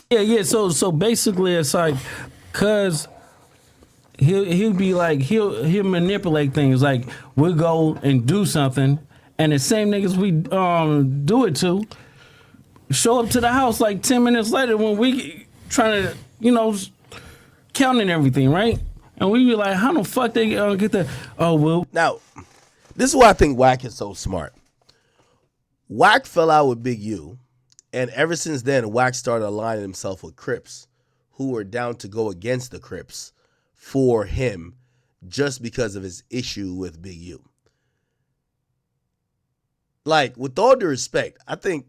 Yeah. So basically, it's like, cause he'll be like he'll manipulate things. Like we'll go and do something, and the same niggas we do it to show up to the house like 10 minutes later when we trying to counting everything, right? And we be like, how the fuck they get that? Oh well. Now, this is why I think Wack is so smart. Wack fell out with Big U. And ever since then, Wack started aligning himself with Crips, who were down to go against the Crips for him just because of his issue with Big U. Like, with all due respect, I think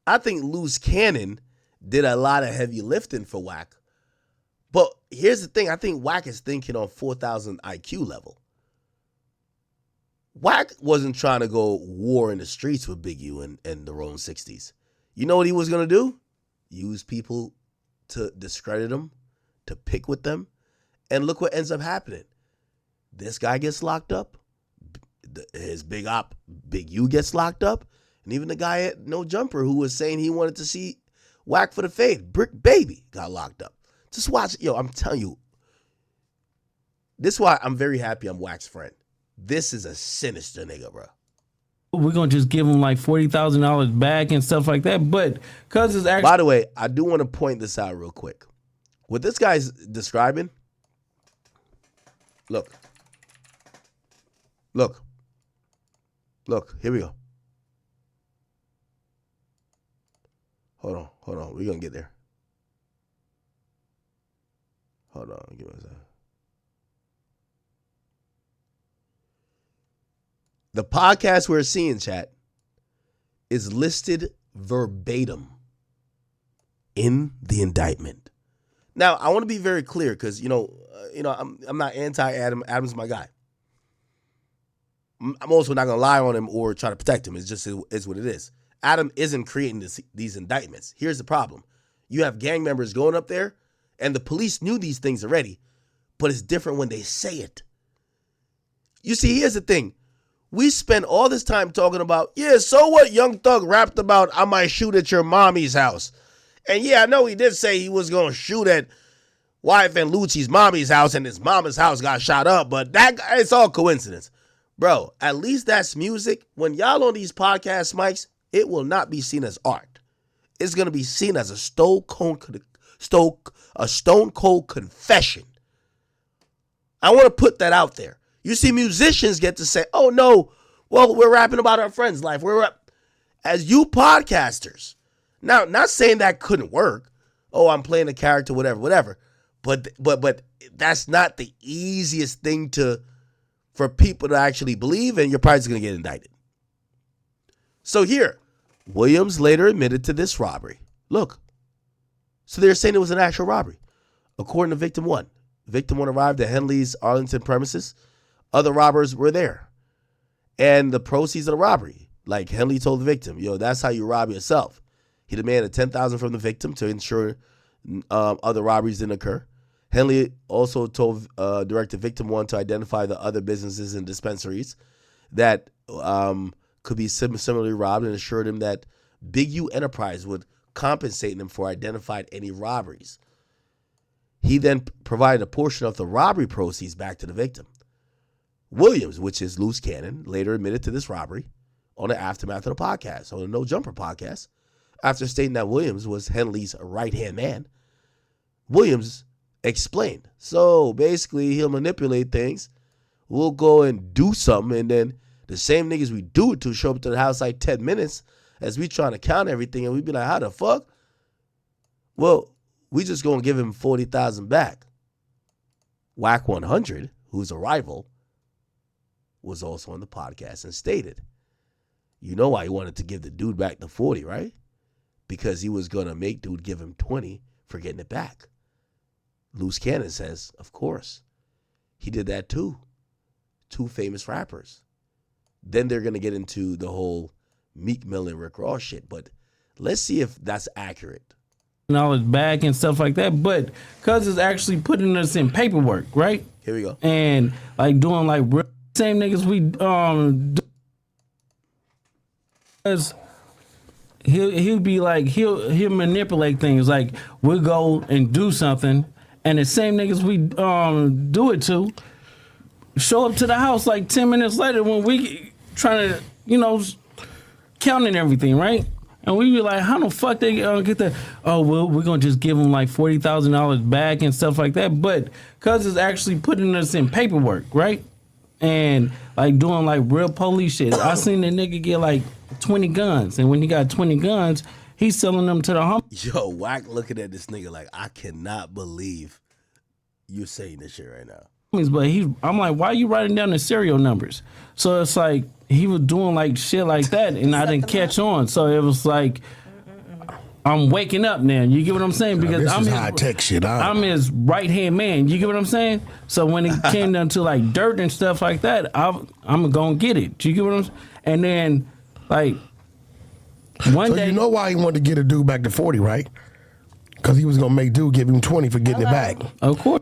Loose Cannon did a lot of heavy lifting for Wack. But here's the thing. I think Wack is thinking on 4,000 IQ level. Wack wasn't trying to go war in the streets with Big U and the Rolling 60s. You know what he was going to do? Use people to discredit him, to pick with them. And look what ends up happening. This guy gets locked up. His big U gets locked up. And even the guy at No Jumper who was saying he wanted to see Wack for the Fade, Brick Baby, got locked up. Just watch. Yo, I'm telling you. This is why I'm very happy I'm Wack's friend. This is a sinister nigga, bro. We're going to just give him like $40,000 back and stuff like that. But because it's actually... By the way, I do want to point this out real quick. What this guy's describing, look, here we go. Hold on. We're going to get there. Hold on. Give me a second. The podcast we're seeing, chat, is listed verbatim in the indictment. Now, I want to be very clear because, I'm not anti-Adam. Adam's my guy. I'm also not going to lie on him or try to protect him. It's just is what it is. Adam isn't creating these indictments. Here's the problem. You have gang members going up there, and the police knew these things already, but it's different when they say it. You see, here's the thing. We spend all this time talking about, yeah, so what Young Thug rapped about, I might shoot at your mommy's house. And yeah, I know he did say he was going to shoot at wife and Lucci's mommy's house and his mama's house got shot up, but it's all coincidence. Bro, at least that's music. When y'all on these podcast mics, it will not be seen as art. It's going to be seen as a stone cold confession. I want to put that out there. You see, musicians get to say, oh, no, well, we're rapping about our friend's life. As you podcasters, now, not saying that couldn't work. Oh, I'm playing a character, whatever. But that's not the easiest thing for people to actually believe, and you're probably just going to get indicted. So here, Williams later admitted to this robbery. Look. So they're saying it was an actual robbery. According to Victim 1. Victim 1 arrived at Henley's Arlington premises. Other robbers were there. And the proceeds of the robbery, like Henley told the victim, that's how you rob yourself. He demanded $10,000 from the victim to ensure other robberies didn't occur. Henley also told directed Victim 1 to identify the other businesses and dispensaries that could be similarly robbed and assured him that Big U Enterprise would compensate him for identified any robberies. He then provided a portion of the robbery proceeds back to the victim. Williams, which is loose cannon, later admitted to this robbery on the Aftermath of the podcast, on the No Jumper podcast, after stating that Williams was Henley's right-hand man. Williams explained, so basically he'll manipulate things. We'll go and do something, and then the same niggas we do it to show up to the house like 10 minutes as we trying to count everything, and we be like, how the fuck? Well, we just going to give him $40,000 back. Wack 100, who's a rival, was also on the podcast and stated, you know why he wanted to give the dude back the 40, right? Because he was going to make dude give him 20 for getting it back. Loose Cannon says, of course. He did that too. Two famous rappers. Then they're going to get into the whole Meek Mill and Rick Ross shit. But let's see if that's accurate. Knowledge back and stuff like that. But because it's actually putting us in paperwork, right? Here we go. And like doing like same niggas we because he'll be like he'll manipulate things. Like we'll go and do something, and the same niggas we do it to show up to the house like 10 minutes later when we trying to counting everything, right? And we be like, how the fuck they get that? Oh, well, we're going to just give them like $40,000 back and stuff like that. But because it's actually putting us in paperwork, right? And like doing like real police shit. I seen the nigga get like 20 guns. And when he got 20 guns, he's selling them to the homies. Yo, Wack looking at this nigga like, I cannot believe you're saying this shit right now. But I'm like, why are you writing down the serial numbers? So it's like he was doing like shit like that, and I didn't catch on. So it was like I'm waking up now. You get what I'm saying? Because I'm high tech shit. I'm his right hand man. You get what I'm saying? So when it came down to like dirt and stuff like that, I'm gonna get it. You get what I'm saying? And then like one day, you know why he wanted to get a dude back to 40, right? Because he was going to make dude give him 20 for getting it back. Of course.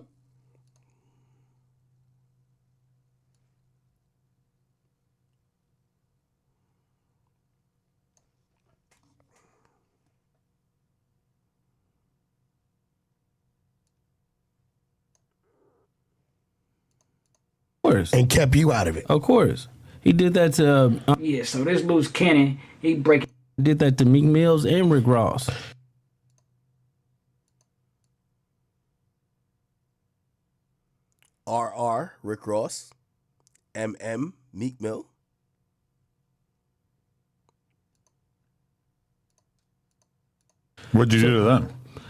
And kept you out of it. Of course. He did that to Yeah, so this loose cannon, he break. did that to Meek Mills and Rick Ross. RR, Rick Ross. MM, Meek Mill. What'd you do to them?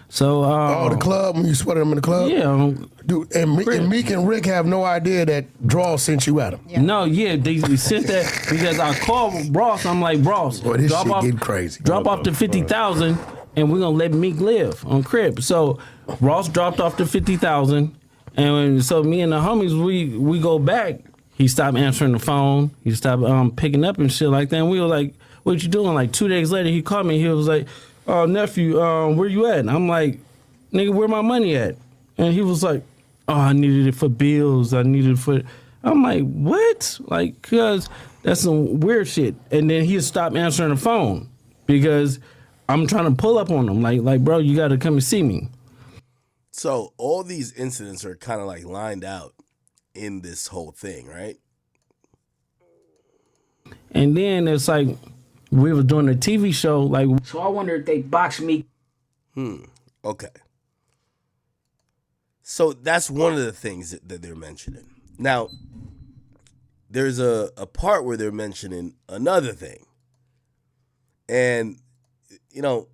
So Oh, the club, when you sweated them in the club? yeah, Dude, and Meek and Rick have no idea that Draw sent you at him. no, yeah, they sent that because I called Ross. I'm like, Ross, Boy, this shit getting crazy. drop off the 50,000, and we're gonna let Meek live on Crips. So Ross dropped off the 50,000, and so me and the homies we go back. He stopped answering the phone. He stopped picking up and shit like that. And we were like, "What you doing?" Like 2 days later, he called me. He was like, "Oh, nephew, where you at?" And I'm like, "Nigga, where my money at?" And he was like, "Oh, I needed it for bills. I needed it for." I'm like, "What?" Like, cause that's some weird shit. And then he stopped answering the phone because I'm trying to pull up on him. Like, bro, you got to come and see me. So all these incidents are kind of like lined out in this whole thing, right? And then it's like we were doing a TV show. Like, So I wonder if they box me. Okay. So that's one of the things that they're mentioning. Now, there's a part where they're mentioning another thing. And, you know,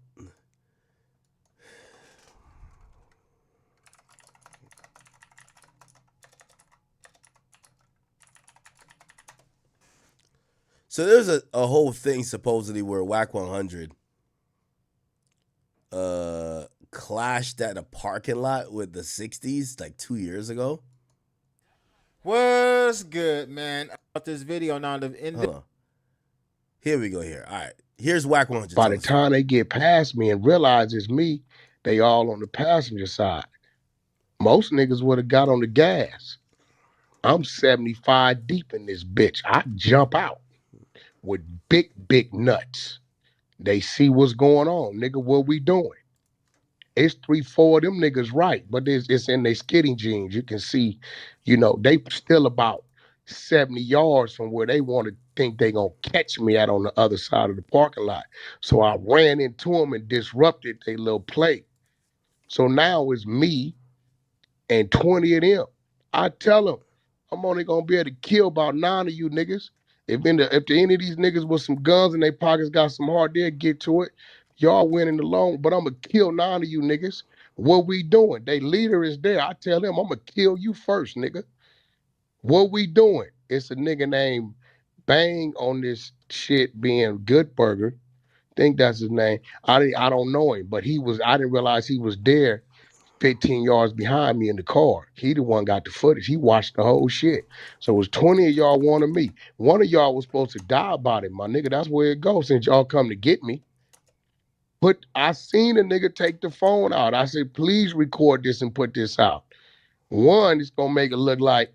so there's a whole thing supposedly where Wack 100 clashed at a parking lot with the 60s like 2 years ago. What's good, man? About this video now. Hold on. Here we go here. All right. Here's Wack 100. By the time they get past me and realize it's me, they all on the passenger side. Most niggas would have got on the gas. I'm 75 deep in this bitch. I jump out with big nuts. They see what's going on. Nigga, what we doing? It's 3-4 of them niggas right, but it's in their skinny jeans. You can see, you know, they still about 70 yards from where they want to think they gonna catch me at on the other side of the parking lot. So I ran into them and disrupted their little play. So now it's me and 20 of them. I tell them, I'm only gonna be able to kill about 9 of you niggas. If any of these niggas with some guns in their pockets got some heart, they'll get to it. Y'all winning the long, but I'm gonna kill 9 of you niggas. What we doing? They leader is there. I tell them, I'm gonna kill you first, nigga. What we doing? It's a nigga named Bang on this shit being Good Burger. Think that's his name. I don't know him, but I didn't realize he was there 15 yards behind me in the car. He the one got the footage. He watched the whole shit. So it was 20 of y'all wanted me. One of y'all was supposed to die about it, my nigga. That's where it goes since y'all come to get me. But I seen a nigga take the phone out. I said, please record this and put this out. One, it's gonna make it look like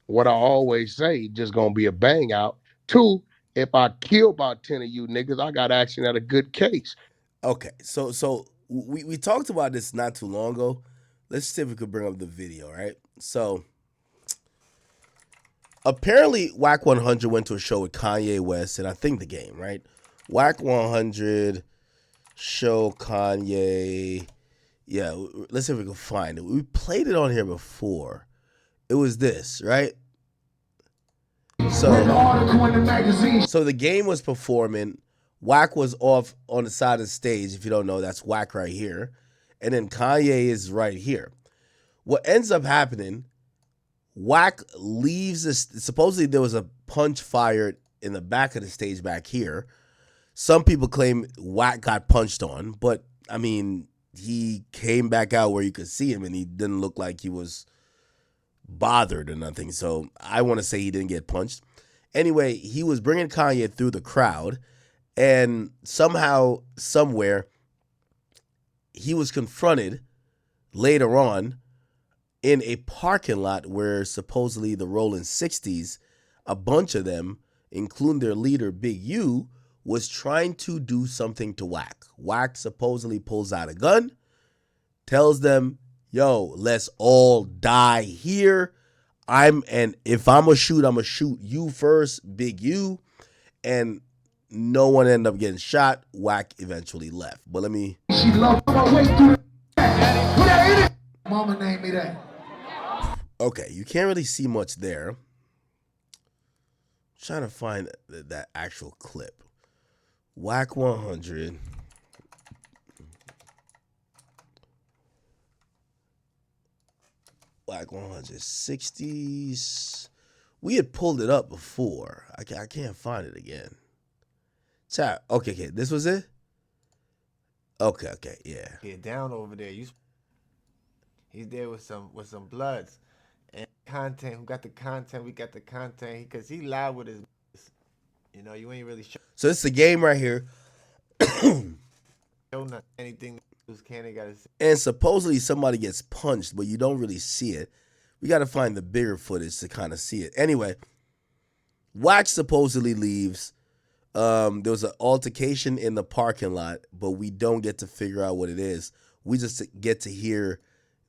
what I always say, just gonna be a bang out. Two, if I kill about 10 of you niggas, I got action at a good case. Okay, so we talked about this not too long ago. Let's see if we could bring up the video, right? So apparently Wack 100 went to a show with Kanye West and I think The Game, right? Wack 100 show Kanye. Yeah, let's see if we can find it. We played it on here before. It was this, right? So The Game was performing. Wack was off on the side of the stage. If you don't know, that's Wack right here. And then Kanye is right here. What ends up happening, Wack leaves this. Supposedly there was a punch fired in the back of the stage back here. Some people claim Wack got punched on, but I mean, he came back out where you could see him and he didn't look like he was bothered or nothing. So I want to say he didn't get punched. Anyway, he was bringing Kanye through the crowd and somehow, somewhere, he was confronted later on in a parking lot where supposedly the Rolling 60s, a bunch of them, including their leader, Big U, was trying to do something to Wack. Wack supposedly pulls out a gun, tells them, yo, let's all die here. If I'm gonna shoot you first, Big U. And no one ended up getting shot. Wack eventually left. But let me. She loved my way through the Mama named me that. Okay, you can't really see much there. I'm trying to find that actual clip. Wack 100. Wack 160s. We had pulled it up before. I can't find it again. Chat. Okay. This was it? Okay, yeah. Get down over there. He's there with some bloods. And content, who got the content, we got the content. Because he lied with his, you ain't really sure. So it's the game right here. Anything Cannon got to say. And supposedly somebody gets punched, but you don't really see it. We got to find the bigger footage to kind of see it. Anyway, Wack supposedly leaves. There was an altercation in the parking lot, but we don't get to figure out what it is. We just get to hear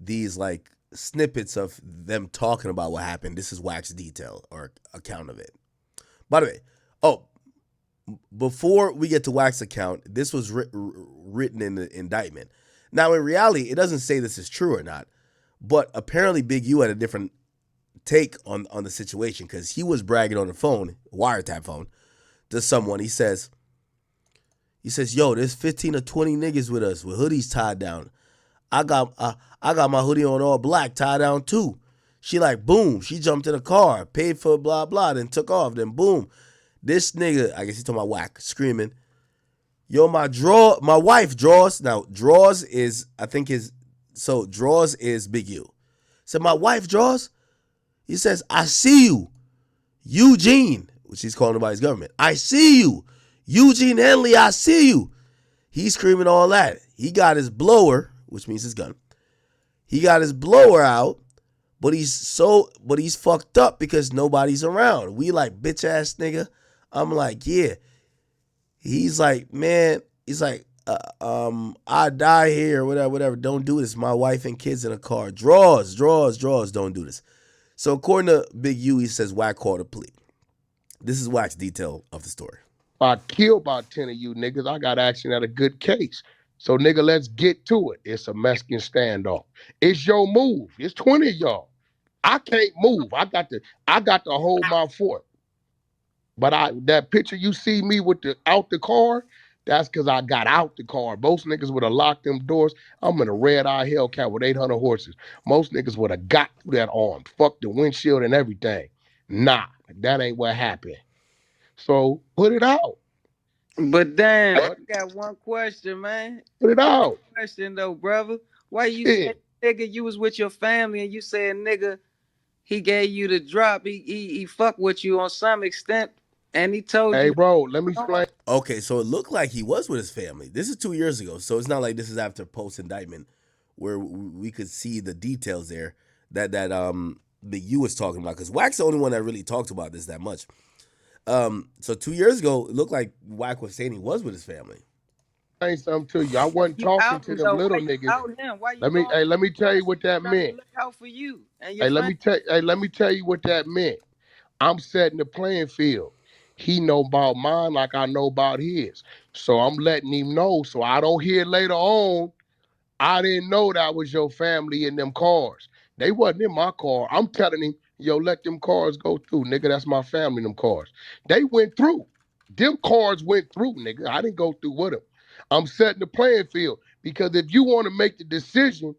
these like snippets of them talking about what happened. This is Wack's detail or account of it. By the way, before we get to Wack's account, this was written in the indictment. Now, in reality, it doesn't say this is true or not, but apparently Big U had a different take on the situation because he was bragging on the phone, wiretap phone, to someone. He says, yo, there's 15 or 20 niggas with us with hoodies tied down. I got my hoodie on all black, tied down too. She like, boom, she jumped in a car, paid for blah, blah, then took off, then boom. This nigga, I guess he's talking about Wack, screaming, yo, my wife draws. Now, draws is, draws is Big U. So my wife draws. He says, I see you, Eugene, which he's calling about his government. I see you, Eugene Henley, I see you. He's screaming all that. He got his blower, which means his gun. He got his blower out, but he's fucked up because nobody's around. We like, bitch ass nigga. I'm like, yeah. He's like, man, I die here, whatever. Don't do this. My wife and kids in a car. Draws. Don't do this. So according to Big U, he says Wack called a plea. This is Wack's detail of the story. If I kill about 10 of you niggas, I got action at a good case. So nigga, let's get to it. It's a Mexican standoff. It's your move. It's 20 of y'all. I can't move. I got to hold my fort. But that picture you see me with out the car, that's because I got out the car. Most niggas would have locked them doors. I'm in a red-eye Hellcat with 800 horses. Most niggas would have got through that arm. Fuck the windshield and everything. Nah, that ain't what happened. So put it out. But damn, I got one question, man. Put it out. Question though, brother. Why you say, nigga, you was with your family and you said, nigga, he gave you the drop. He fucked with you on some extent. And he told you. Hey, bro, let me explain. Okay, so it looked like he was with his family. This is 2 years ago, so it's not like this is after post-indictment where we could see the details there that Big U was talking about. Because Wack's the only one that really talked about this that much. So 2 years ago, it looked like Wack was saying he was with his family. Say something to you. I wasn't talking to them little niggas. Let me tell you what that meant. Look out for you. Let me tell you what that meant. I'm setting the playing field. He know about mine like I know about his. So I'm letting him know so I don't hear later on, I didn't know that was your family in them cars. They wasn't in my car. I'm telling him, yo, let them cars go through, nigga. That's my family in them cars. They went through. Them cars went through, nigga. I didn't go through with them. I'm setting the playing field because if you want to make the decision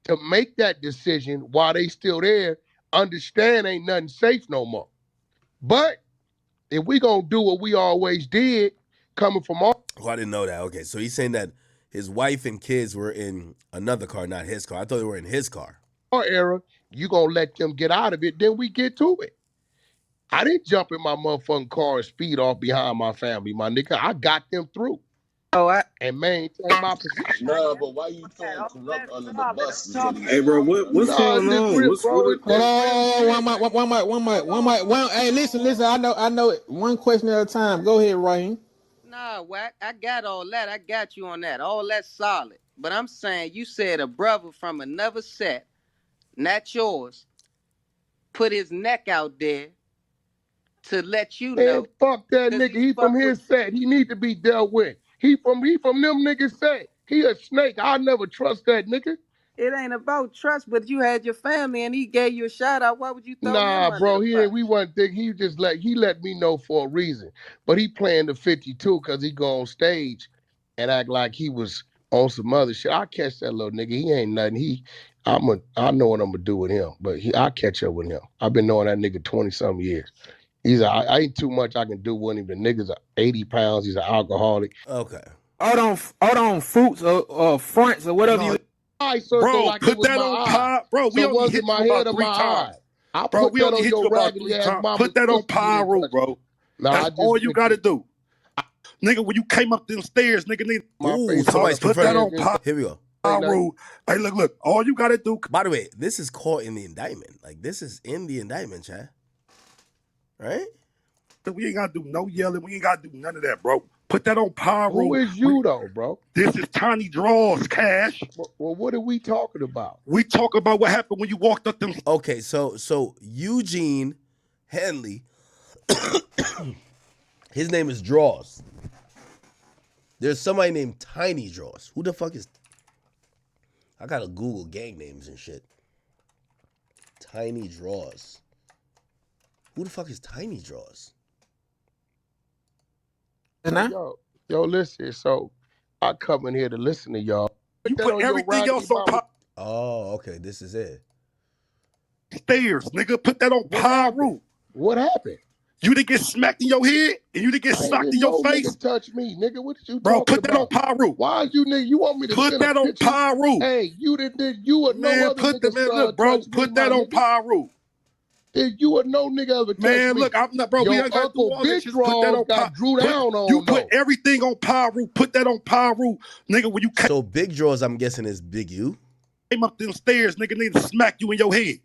to make that decision while they still there, understand ain't nothing safe no more. But if we gonna do what we always did, coming from all... Oh, I didn't know that. Okay, so he's saying that his wife and kids were in another car, not his car. I thought they were in his car. Our era, you gonna let them get out of it, then we get to it. I didn't jump in my motherfucking car and speed off behind my family, my nigga. I got them through. Oh, and maintain my position. Nah, but why you throwing all Corrupt that under the solid. bus I'm is what talking. he's Hey, bro, saying, man. what's No, it's going just on? real, What's bro. what? It's just real shit. Hey, listen. I know. One question at a time. Go ahead, Raheem. Nah, Wack, I got all that. I got you on that. All that solid. But I'm saying you said a brother from another set, not yours, put his neck out there to let you Man, know. fuck that 'Cause nigga. he He from fuck with. his set. He need to be dealt with. He from them niggas set. He a snake. I'll never trust that nigga. It ain't about trust, but you had your family and he gave you a shout out. Why would you throw him Nah, under bro. the bus? We wasn't think he just let me know for a reason. But he playing the 52 because he go on stage and act like he was on some other shit. I catch that little nigga. He ain't nothing. I know what I'm gonna do with him, but I catch up with him. I've been knowing that nigga 20-some years. I ain't too much I can do with him. The nigga's 80 pounds. He's an alcoholic. Okay. Hold on, fruits or fronts or whatever you. Eye circle Bro, like it put was that my on eye. power. Bro, we So only was it hit my you head about or 3 my times. eye? I Bro, put we that only on hit you your about raggedy 3 ass times. mama's Put that on pussy. You didn't pyro, touch bro. it. Nah, That's all you gotta do. Nigga, when you came up them stairs, nigga, my Ooh, face. somebody's put that confirming. on Here we go. pyro. Hey, look, all you gotta do. By the way, this is caught in the indictment. Like, this is in the indictment, Chad. Right? We ain't gotta do no yelling. We ain't gotta do none of that, bro. Put that on pyro. Who is you though, bro? This is Tiny Draws, Cash. Well, what are we talking about? We talk about what happened when you walked up them. Okay, so Eugene Henley, his name is Draws. There's somebody named Tiny Draws. Who the fuck is? I gotta Google gang names and shit. Tiny Draws. Who the fuck is Tiny Draws? Yo, listen. So I come in here to listen to y'all. You put everything else on Oh, okay. This is it. Stairs, nigga. Put that on pyro. What happened? You didn't get smacked in your head and you didn't get socked in your face. Nigga touch me, nigga. What you bro, talking put that about? on pyro. Why you nigga? You want me to put send that a on picture? pyro? Hey, you didn't. You or man, no other put nigga. Man, look, bro. Put that on pyro. You or no nigga ever touch man, me. look, I'm not, bro. Your We ain't got to do Uncle all Big that. Just put that on got drew down on. You put everything on pyro. Put that on pyro, nigga. When you So Big Draws, I'm guessing is Big U. Came up them stairs, nigga. Need to smack you in your head.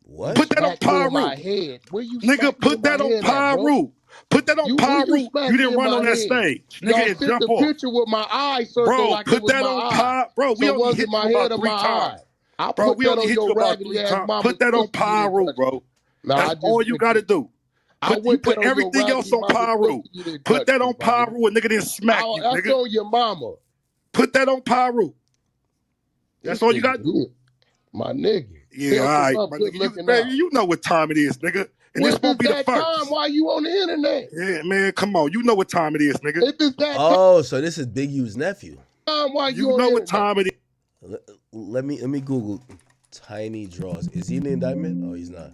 What? Put that on pyro. My head. Where you nigga, put that on pyro. Put that on pyro. You didn't run on that stage, nigga, and jump off. Picture with my eye circle bro, like put it was that my on eye. pyro. Bro, we only hit you about 3 times. Bro, we only hit you about 3 times. Put that on pyro, bro. That's all you got to do. You put everything else on pyro. Put that on pyro, and nigga didn't smack you, nigga. That's on your mama. Put that on pyro. That's all you got to do. My nigga. Yeah, all right, my nigga. Baby, you know what time it is, nigga. And this won't be the first. Time why you on the internet? Yeah, man, come on. You know what time it is, nigga. If it's that Oh, so this is Big U's nephew. time why you know what time it is. Let me Google Tiny Draws. Is he in the indictment? Oh, he's not.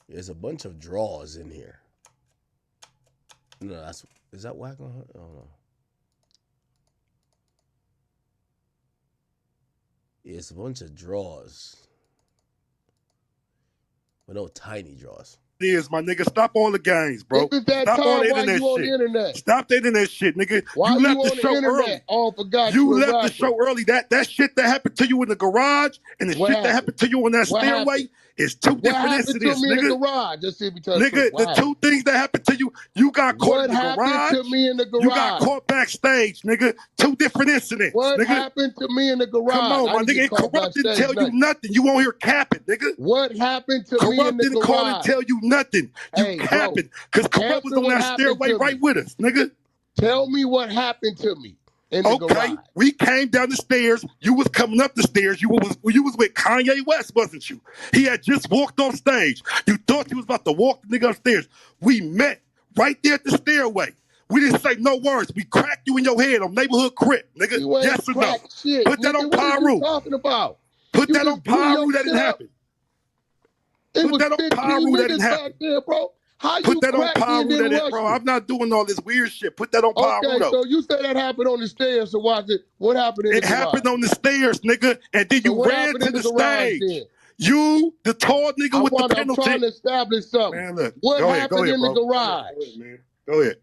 There's a bunch of draws in here. No, is that Wack on her? Oh no. Yeah, it's a bunch of draws. But no Tiny Draws. Is my nigga, stop all the games, bro. Stop all the internet shit. Stop the internet shit, nigga. Why you left the show early. Oh, forgot you left the show early. That shit that happened to you in the garage and the shit that happened to you on that stairway is two different incidents, nigga. In the garage? Just see if we tell nigga, the two things that happened to you, you got caught in the garage. What happened to me in the garage? You got caught backstage, nigga. Two different incidents. What nigga. happened to me in the garage? Come on, my nigga. Corrupt didn't tell you nothing. You won't hear capping, nigga. What happened to me in Corrupt the didn't garage? call and tell you nothing. You capping. Because Corrupt was on that stairway right with us, nigga. Tell me what happened to me in the garage. We came down the stairs. You was coming up the stairs. You was with Kanye West, wasn't you? He had just walked off stage. You thought you was about to walk the nigga upstairs. We met right there at the stairway. We didn't say no words. We cracked you in your head on neighborhood Crip, nigga. Yes or no? Shit, Put that on pyro. What are you talking about? Put that on pyro. That didn't happen. Put that on pyro. That didn't happen. There, bro. How Put you that on pyro. That that, bro. I'm not doing all this weird shit. Put that on pyro. Okay, though. so you said that happened on the stairs. So watch it. What happened in the garage? It happened on the stairs, nigga, and then you ran to the stage. Then? You, the tall nigga with the penalty. I'm trying to establish something. Man, look. What happened in the garage? Go ahead, man. Go ahead.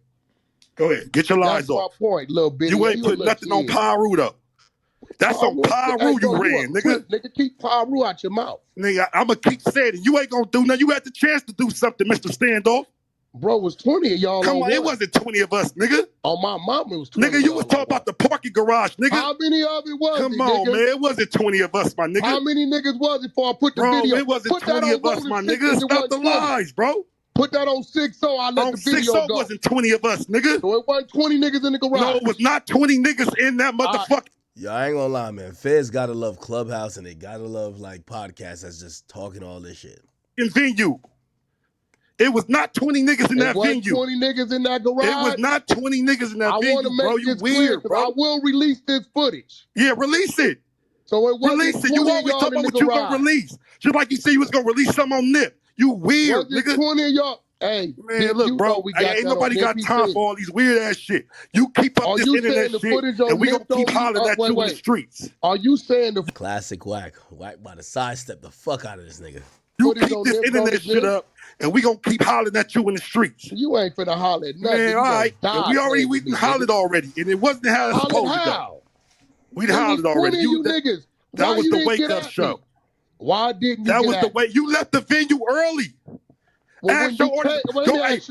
Go ahead. Get your lies That's my off. point, little bitty. You ain't put nothing on Pyru, though. That's on Pyru you ran, nigga. Nigga, keep Pyru out your mouth. Nigga, I'm going to keep saying it. You ain't going to do nothing. You had the chance to do something, Mr. Standoff. Bro, it was 20 of y'all. Come on, it wasn't 20 of us, nigga. On my mama, it was 20. Nigga, you was talking about the parking garage, nigga. How many of it was Come on, man. It wasn't 20 of us, my nigga. How many niggas was it before I put the bro, video? It wasn't 20 of us, my nigga. Stop the lies, bro. Put that on 6-0, I let the video go. 6-0 wasn't 20 of us, nigga. So it wasn't 20 niggas in the garage. No, it was not 20 niggas in that motherfucker. Yo, I ain't gonna lie, man. Feds gotta love Clubhouse and they gotta love like podcasts that's just talking all this shit. In venue. It was not 20 niggas in that venue. 20 niggas in that garage. It was not 20 niggas in that venue, I want to make this clear, bro. I will release this footage. Yeah, release it. So it wasn't release it. You always talk about what you gonna release. Just like you said you was gonna release something on Nip. You weird, nigga. 20 of y'all. Hey, man, look, bro. Ain't nobody got time for all these weird ass shit. You keep up this internet shit, and we gonna keep hollering at you in the streets. Are you saying the classic Wack? Wack about to sidestep the fuck out of this nigga. You keep this internet shit up, and we gonna keep hollering at you in the streets. You ain't finna holler at nothing. Man, all right. We done hollered already, and it wasn't how it's supposed to go. We done hollered already. You niggas. That was the wake up show. Why didn't you? That was the way you left the venue early. Ask your audience.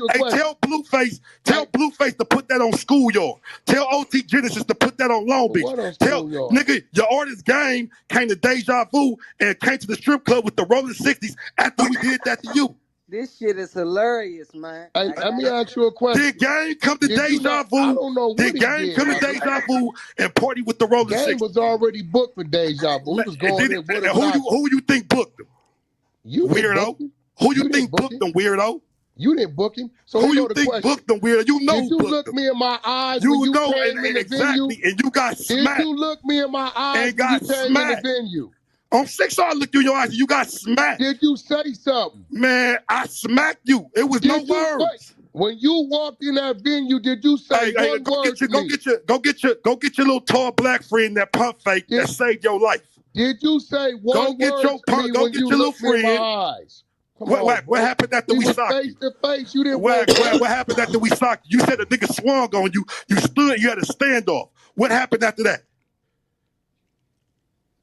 Tell Blueface to put that on Schoolyard. Tell OT Genesis to put that on Long Beach. Tell nigga your artist game came to Deja Vu and came to the strip club with the Rolling 60s after we did that to you. This shit is hilarious, man. Hey, let me ask you a question. Did Game come to Deja Vu? I don't know what Did Game come to Deja Vu and party with the Rolling 60s? Game was already booked for Deja Vu. He was going in with who you think booked him? You weirdo. Who you think booked him, weirdo? You didn't book him. So who you think booked him, weirdo? You know did you look me in my eyes you when you know came in the venue? And you got smacked. Did you look me in my eyes and got when you came smacked. in the venue? On 6, I looked you in your eyes and you got smacked. Did you say something? Man, I smacked you. It was no words. When you walked in that venue, did you say one word to me? Go get your little tall black friend that pump fake that saved your life. Did you say one word to me when you looked me in my eyes? What happened after we socked you? Face to face, you didn't. What happened after we socked you? You said a nigga swung on you. You stood. You had a standoff. What happened after that?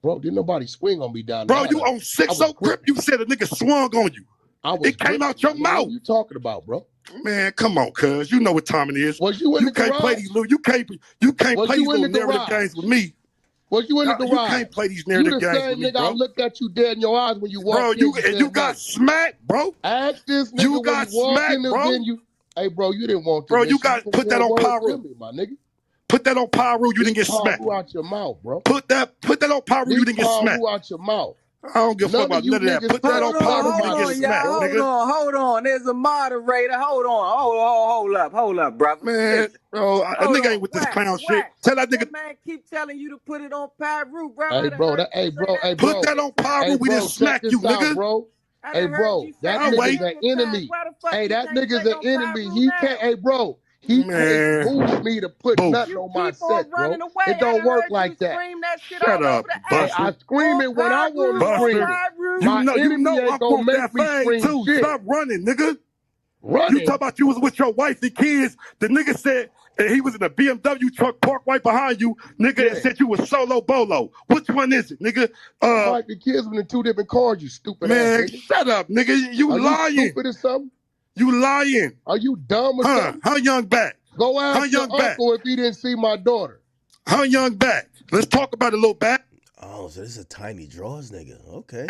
Bro, didn't nobody swing on me down there. Bro, you on 6-0 Crip. You said a nigga swung on you. It came out your mouth. What are you talking about, bro? Man, come on, cuz. You know what time it is. Was you in the garage? Play these little, you can't play these little narrative games with me. Was you in the garage? You can't play these narrative games with me, nigga, bro. I looked at you dead in your eyes when you walked in. Bro, you got smacked, bro. Ask this nigga you got when you walked in the bro. venue. Hey, bro, you didn't want to. Bro, you got put that on Pyru. My nigga. Put that on Pyru, you didn't get smacked. Out your mouth, bro. Put that on Pyru, you didn't get smacked. Out your mouth. I don't give a fuck about none of that. Put that on Pyru, you didn't get smacked, nigga. Hold on. There's a moderator. Hold up, brother. Man, bro, a nigga ain't with this clown shit. Tell that nigga. That man keep telling you to put it on Pyru, bro. Hey, bro, put that on Pyru, we didn't smack you, nigga. Bro. Hey, bro, that nigga's an enemy. Hey, that nigga's an enemy. He can't, hey, bro. He can't boost me to put nothing on my set, bro. It don't work like that. Shut up, Buster. I scream it when I want to scream it. You know I'm gonna make that thing too. Shit. Stop running, nigga. Running? You talk about you was with your wife and kids. The nigga said he was in a BMW truck parked right behind you, nigga, and said you was solo bolo. Which one is it, nigga? Like the kids were in 2 different cars, you stupid man, ass nigga. Shut up, nigga. You lying. You stupid or something? You lying. Are you dumb or something? How young back? Go ask your uncle if he didn't see my daughter. How young back? Let's talk about it a little back. Oh, so this is a tiny draws nigga. Okay.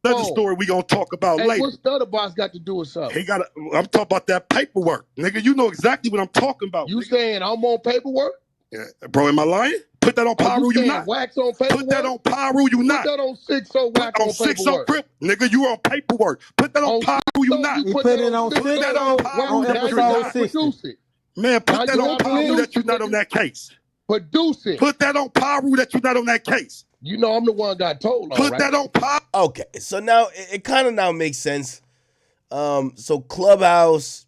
Another story we gonna talk about later. What's the other boss got to do with something? I'm talking about that paperwork. Nigga, you know exactly what I'm talking about. You saying I'm on paperwork? Yeah. Bro, am I lying? Put that on Pyru, you not. Wax on paperwork? Put that on Pyru, you not. Put that on 6-0 wax on paperwork. On 6-0 Crip, nigga, you on paperwork. Put that on Pyru, you not. You put it on 6-0 on episode 60. Man, put that on Pyru that you're not on that case. Produce it. Put that on Pyru that you're not on that case. You know I'm the one got told on, Put that on Pyru. Okay, so now it kind of now makes sense. So Clubhouse,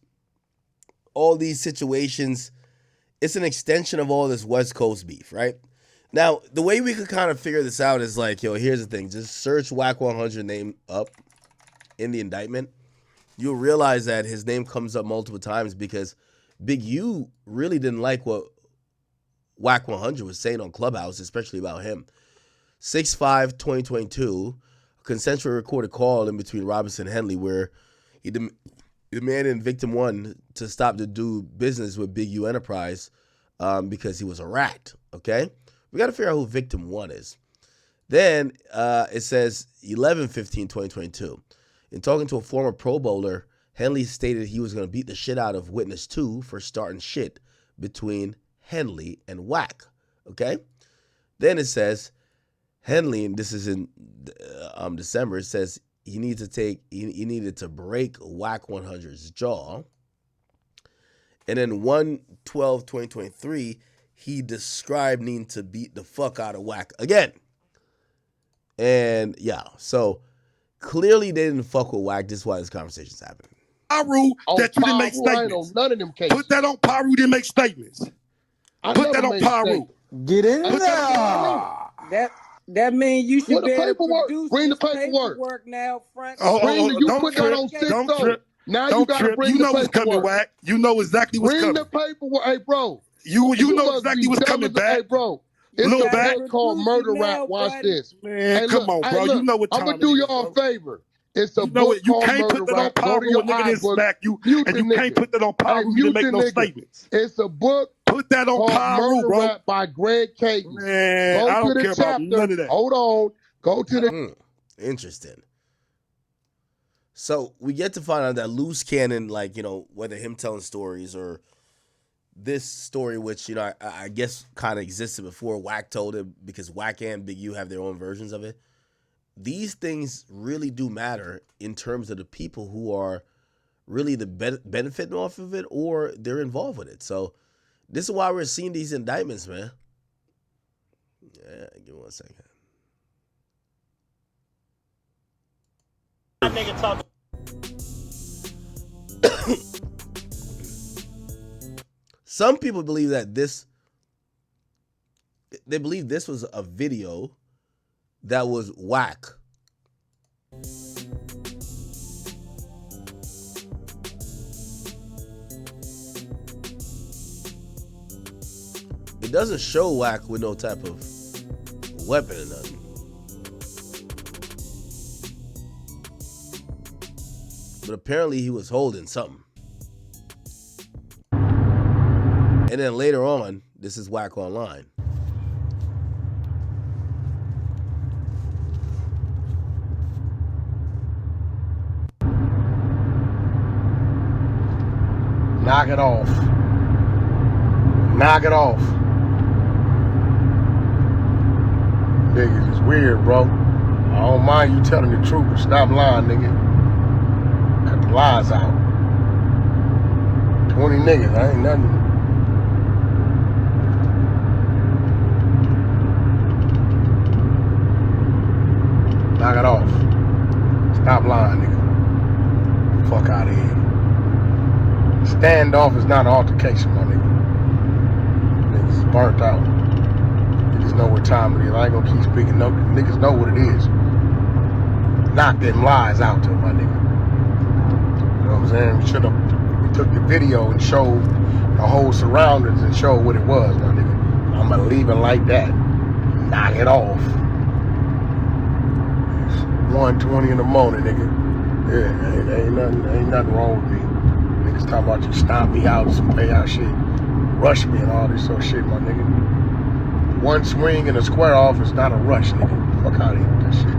all these situations, it's an extension of all this West Coast beef, right? Now, the way we could kind of figure this out is like, yo, here's the thing. Just search Wack 100 name up in the indictment. You'll realize that his name comes up multiple times because Big U really didn't like what Wack 100 was saying on Clubhouse, especially about him. 6/5/2022, a consensual recorded call in between Robinson and Henley where he demanded Victim 1 to stop to do business with Big U Enterprise because he was a rat, okay? We got to figure out who Victim 1 is. Then it says 11/15/2022. In talking to a former Pro Bowler, Henley stated he was going to beat the shit out of Witness 2 for starting shit between Henley and Wack, okay? Then it says Henley, and this is in December, it says he needed to break Wack 100's jaw. And then 1/12/2023, he described needing to beat the fuck out of Wack again. And yeah, so clearly they didn't fuck with Wack. This is why this conversation's happening. Paru that you didn't make statements. None of them cases. Put that on Paru, didn't make statements. Put that on Paru. Get in there. That means you should Where the be able to paperwork? produce Bring the this paperwork. now, front. You Don't put trip. that on 6 Don't though. trip. Now Don't you gotta trip. bring You the know what's coming, paperwork. Wack. You know exactly what's Bring coming. the paperwork. Hey, bro. You know must exactly be what's dumb coming as- back. Hey, bro. It's Little a back. book called Murder Rap. Watch this. Man, Hey, come look, on, bro. You know what I'm time gonna do it is, y'all a bro. favor. It's a You know book it. You called can't Murder put that on Rap. Go Paru, to your a nigga didn't iBook. smack you, Mute and the you can't nigga. put that on Paru. Hey, You mute didn't make the no nigga. statements. It's a book Put that on called Paru, Murder bro. Rap by Greg Caton. Man, Go I to don't the care about chapter. none of that. Hold on. Go to the. Interesting. So we get to find out that loose cannon, like, whether him telling stories or this story, which, I guess kind of existed before Wack told it, because Wack and Big U have their own versions of it. These things really do matter in terms of the people who are really the benefiting off of it or they're involved with it. So this is why we're seeing these indictments, man. Yeah, give me 1 second. Some people believe that they believe this was a video that was Wack. It doesn't show Wack with no type of weapon or nothing. But apparently he was holding something. And then later on, this is Wack Online. Knock it off. Knock it off. Niggas, it's weird, bro. I don't mind you telling the truth, but stop lying, nigga. Cut the lies out. 20 niggas, I ain't nothing. Knock it off. Stop lying, nigga. Fuck out of here. Standoff is not an altercation, my nigga. Niggas is burnt out. Niggas know what time it is. I ain't gonna keep speaking. No, niggas know what it is. Knock them lies out to my nigga. You know what I'm saying? We took the video and showed the whole surroundings and showed what it was, my nigga. I'm gonna leave it like that. Knock it off. It's 1:20 in the morning, nigga. Yeah, ain't nothing wrong with me. Niggas talking about you stomp me out, some payout shit, rush me and all this sort of shit, my nigga. One swing and a square off is not a rush, nigga. Fuck out of here with that shit.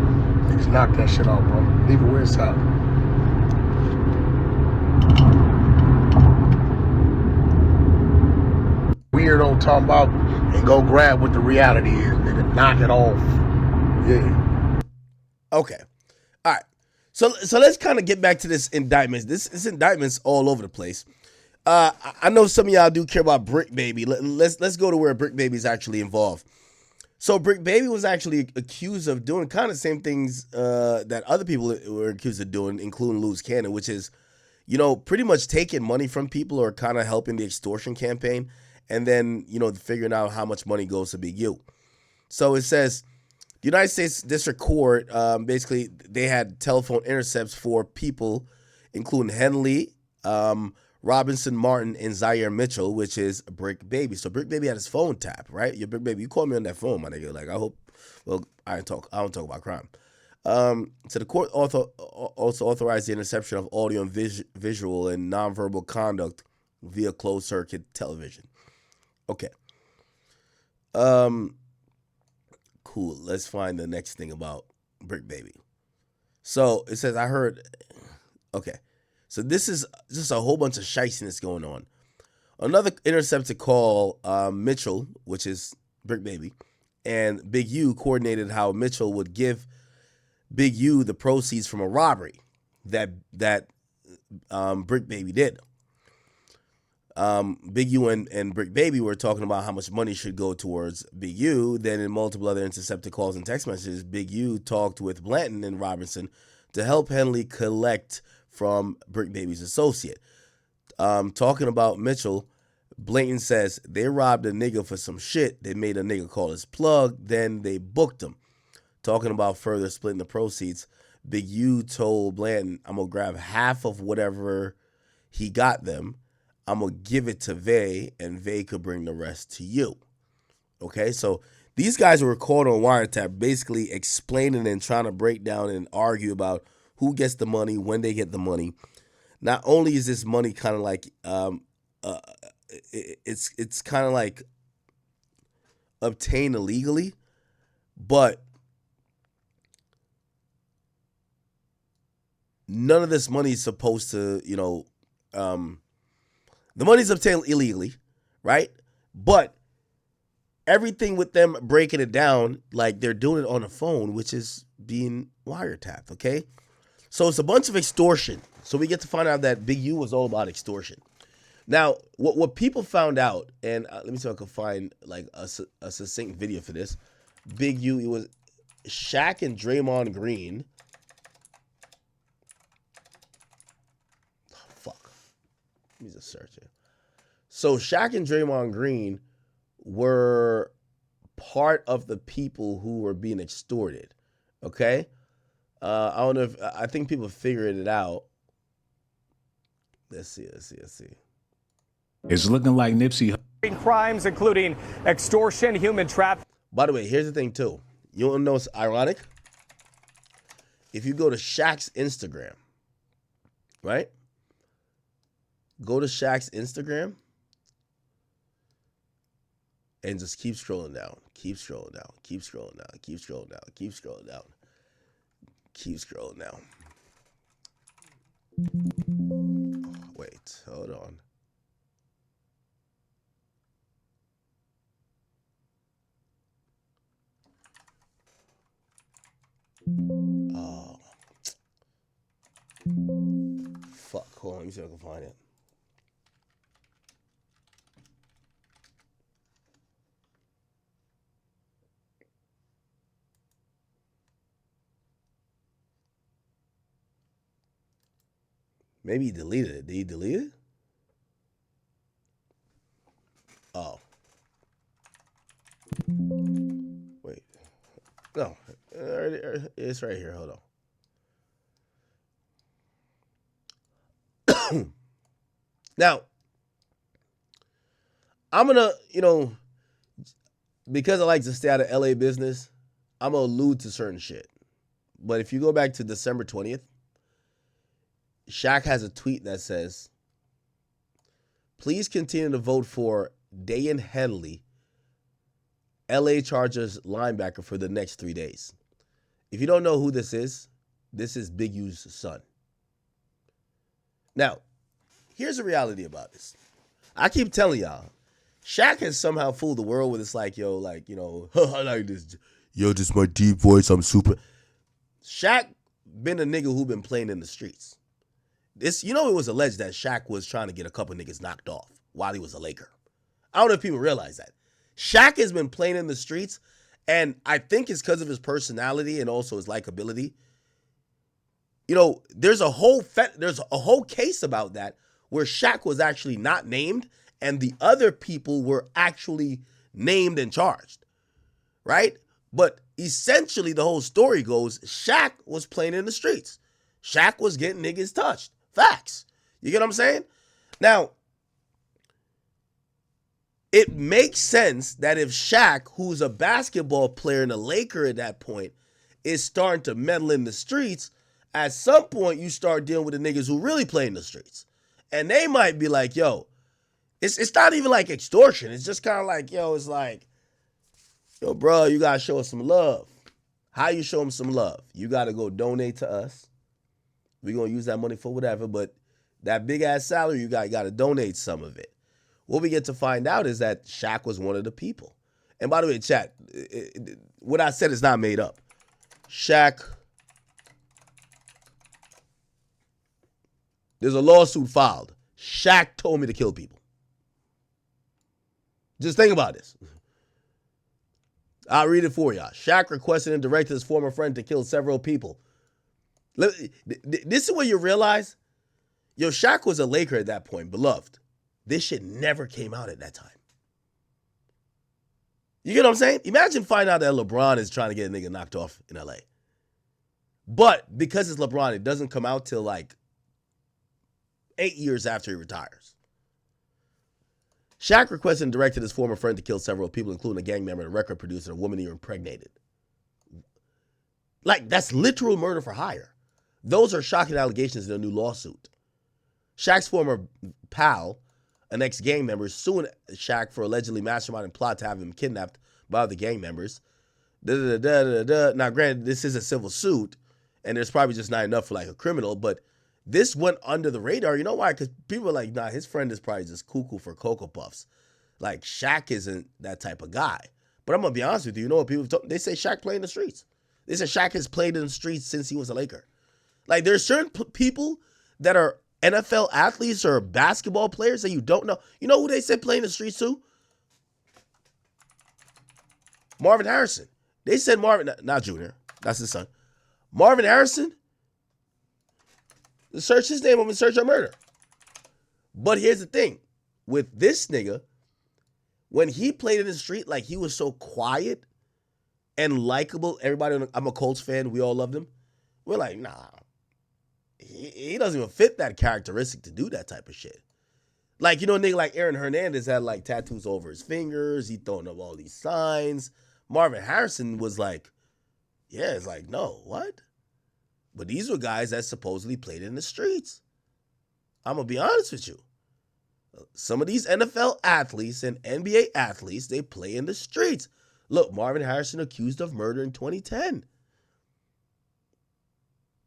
Niggas knock that shit off, bro. Leave it where it's at. Weirdo talking about and go grab what the reality is, nigga. Knock it off. Yeah. Okay. All right. So let's kind of get back to this indictment. This indictment's all over the place. I know some of y'all do care about Brick Baby. Let's go to where Brick Baby is actually involved. So Brick Baby was actually accused of doing kind of the same things that other people were accused of doing, including Loose Cannon, which is, pretty much taking money from people or kind of helping the extortion campaign, and then figuring out how much money goes to Big U. So it says, the United States District Court, basically, they had telephone intercepts for people, including Henley, Robinson Martin, and Zaire Mitchell, which is Brick Baby. So Brick Baby had his phone tapped, right? Your Brick Baby, you called me on that phone, my nigga. Like, I hope, well, I don't talk about crime. So the court also authorized the interception of audio and visual and nonverbal conduct via closed circuit television. Okay. Cool. Let's find the next thing about Brick Baby. So it says, I heard, okay. So this is just a whole bunch of shiciness going on. Another intercepted call, Mitchell, which is Brick Baby, and Big U coordinated how Mitchell would give Big U the proceeds from a robbery that Brick Baby did. Big U and Brick Baby were talking about how much money should go towards Big U. Then in multiple other intercepted calls and text messages, Big U talked with Blanton and Robinson to help Henley collect from Brick Baby's associate. Talking about Mitchell, Blanton says they robbed a nigga for some shit. They made a nigga call his plug, then they booked him. Talking about further splitting the proceeds, Big U told Blanton, I'm going to grab half of whatever he got them. I'm going to give it to Vay, and Vay could bring the rest to you. Okay, so these guys were caught on wiretap, basically explaining and trying to break down and argue about who gets the money, when they get the money. Not only is this money kind of like, it's kind of like obtained illegally, but none of this money is supposed to, the money's obtained illegally, right? But everything with them breaking it down, like they're doing it on the phone, which is being wiretapped, okay? So it's a bunch of extortion. So we get to find out that Big U was all about extortion. Now, what people found out, and let me see if I can find like a succinct video for this. Big U, it was Shaq and Draymond Green. Oh, fuck. Let me just search it. So Shaq and Draymond Green were part of the people who were being extorted. Okay? I don't know if, I think people figured it out. Let's see. It's looking like Nipsey. Crimes including extortion, human trafficking. By the way, here's the thing too. You want to know what's ironic? If you go to Shaq's Instagram, right? Go to Shaq's Instagram and just keep scrolling down. Keep scrolling down. Keep scrolling down. Keep scrolling down. Keep scrolling down. Keep scrolling down. Oh, wait, hold on. Oh. Fuck, hold on, let me see if I can find it. Maybe he deleted it. Did he delete it? Oh. Wait. No. It's right here. Hold on. Now, I'm going to, because I like to stay out of LA business, I'm going to allude to certain shit. But if you go back to December 20th, Shaq has a tweet that says, please continue to vote for Dayan Henley, LA Chargers linebacker, for the next 3 days. If you don't know who this is Big U's son. Now, here's the reality about this. I keep telling y'all, Shaq has somehow fooled the world with it's like, yo, like, I like this. Yo, just my deep voice, I'm super. Shaq been a nigga who been playing in the streets. It was alleged that Shaq was trying to get a couple niggas knocked off while he was a Laker. I don't know if people realize that. Shaq has been playing in the streets, and I think it's because of his personality and also his likability. There's a whole case about that where Shaq was actually not named, and the other people were actually named and charged, right? But essentially, the whole story goes, Shaq was playing in the streets. Shaq was getting niggas touched. Facts. You get what I'm saying? Now, it makes sense that if Shaq, who's a basketball player and a Laker at that point, is starting to meddle in the streets, at some point you start dealing with the niggas who really play in the streets. And they might be like, yo, it's not even like extortion. It's just kind of like, yo, it's like, yo, bro, you got to show us some love. How you show them some love? You got to go donate to us. We're going to use that money for whatever, but that big-ass salary, you got to donate some of it. What we get to find out is that Shaq was one of the people. And by the way, chat, what I said is not made up. Shaq, there's a lawsuit filed. Shaq told me to kill people. Just think about this. I'll read it for y'all. Shaq requested and directed his former friend to kill several people. This is what you realize. Yo, Shaq was a Laker at that point, beloved. This shit never came out at that time. You get what I'm saying? Imagine finding out that LeBron is trying to get a nigga knocked off in LA. But because it's LeBron, it doesn't come out till like 8 years after he retires. Shaq requested and directed his former friend to kill several people, including a gang member, a record producer, and a woman he impregnated. Like, that's literal murder for hire. Those are shocking allegations in a new lawsuit. Shaq's former pal, an ex-gang member, is suing Shaq for allegedly masterminding plot to have him kidnapped by other gang members. Now, granted, this is a civil suit, and there's probably just not enough for like a criminal, but this went under the radar. You know why? Because people are like, nah, his friend is probably just cuckoo for Cocoa Puffs. Like, Shaq isn't that type of guy. But I'm going to be honest with you. You know what people talk? They say Shaq played in the streets. They say Shaq has played in the streets since he was a Laker. Like, there's certain people that are NFL athletes or basketball players that you don't know. You know who they said play in the streets too? Marvin Harrison. They said Marvin, not Junior. That's his son. Marvin Harrison. Search his name up and search on murder. But here's the thing. With this nigga, when he played in the street, like, he was so quiet and likable. Everybody, I'm a Colts fan. We all loved him. We're like, nah. He doesn't even fit that characteristic to do that type of shit. Like, you know, a nigga like Aaron Hernandez had like tattoos over his fingers. He throwing up all these signs. Marvin Harrison was like, yeah, it's like, no, what? But these were guys that supposedly played in the streets. I'm going to be honest with you. Some of these NFL athletes and NBA athletes, they play in the streets. Look, Marvin Harrison accused of murder in 2010.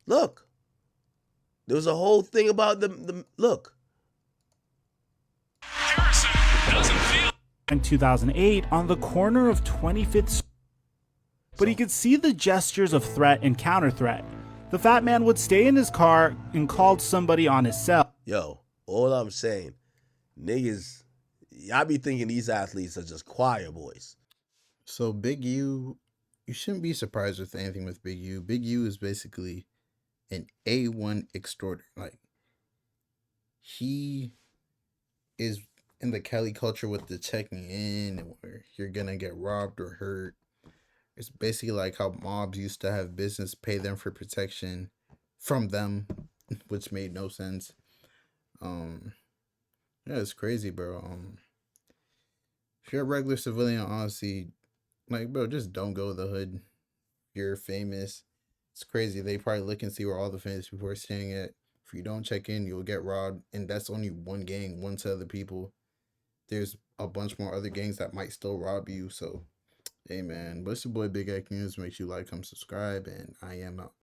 Look. There was a whole thing about the look. In 2008, on the corner of 25th, but he could see the gestures of threat and counter-threat. The fat man would stay in his car and called somebody on his cell. Yo, all I'm saying, niggas, y'all be thinking these athletes are just choir boys. So Big U, you shouldn't be surprised with anything with Big U. Big U is basically an A1 extorter. Like, he is in the Cali culture with the checking in where you're gonna get robbed or hurt. It's basically like how mobs used to have business pay them for protection from them, which made no sense. Yeah, it's crazy, bro. If you're a regular civilian, honestly, like, bro, just don't go to the hood. You're famous. It's crazy. They probably look and see where all the famous people are staying at. If you don't check in, you'll get robbed. And that's only one gang, one set of the people. There's a bunch more other gangs that might still rob you. So, hey, man. But it's your boy, Big Act News. Make sure you like, comment, subscribe. And I am out.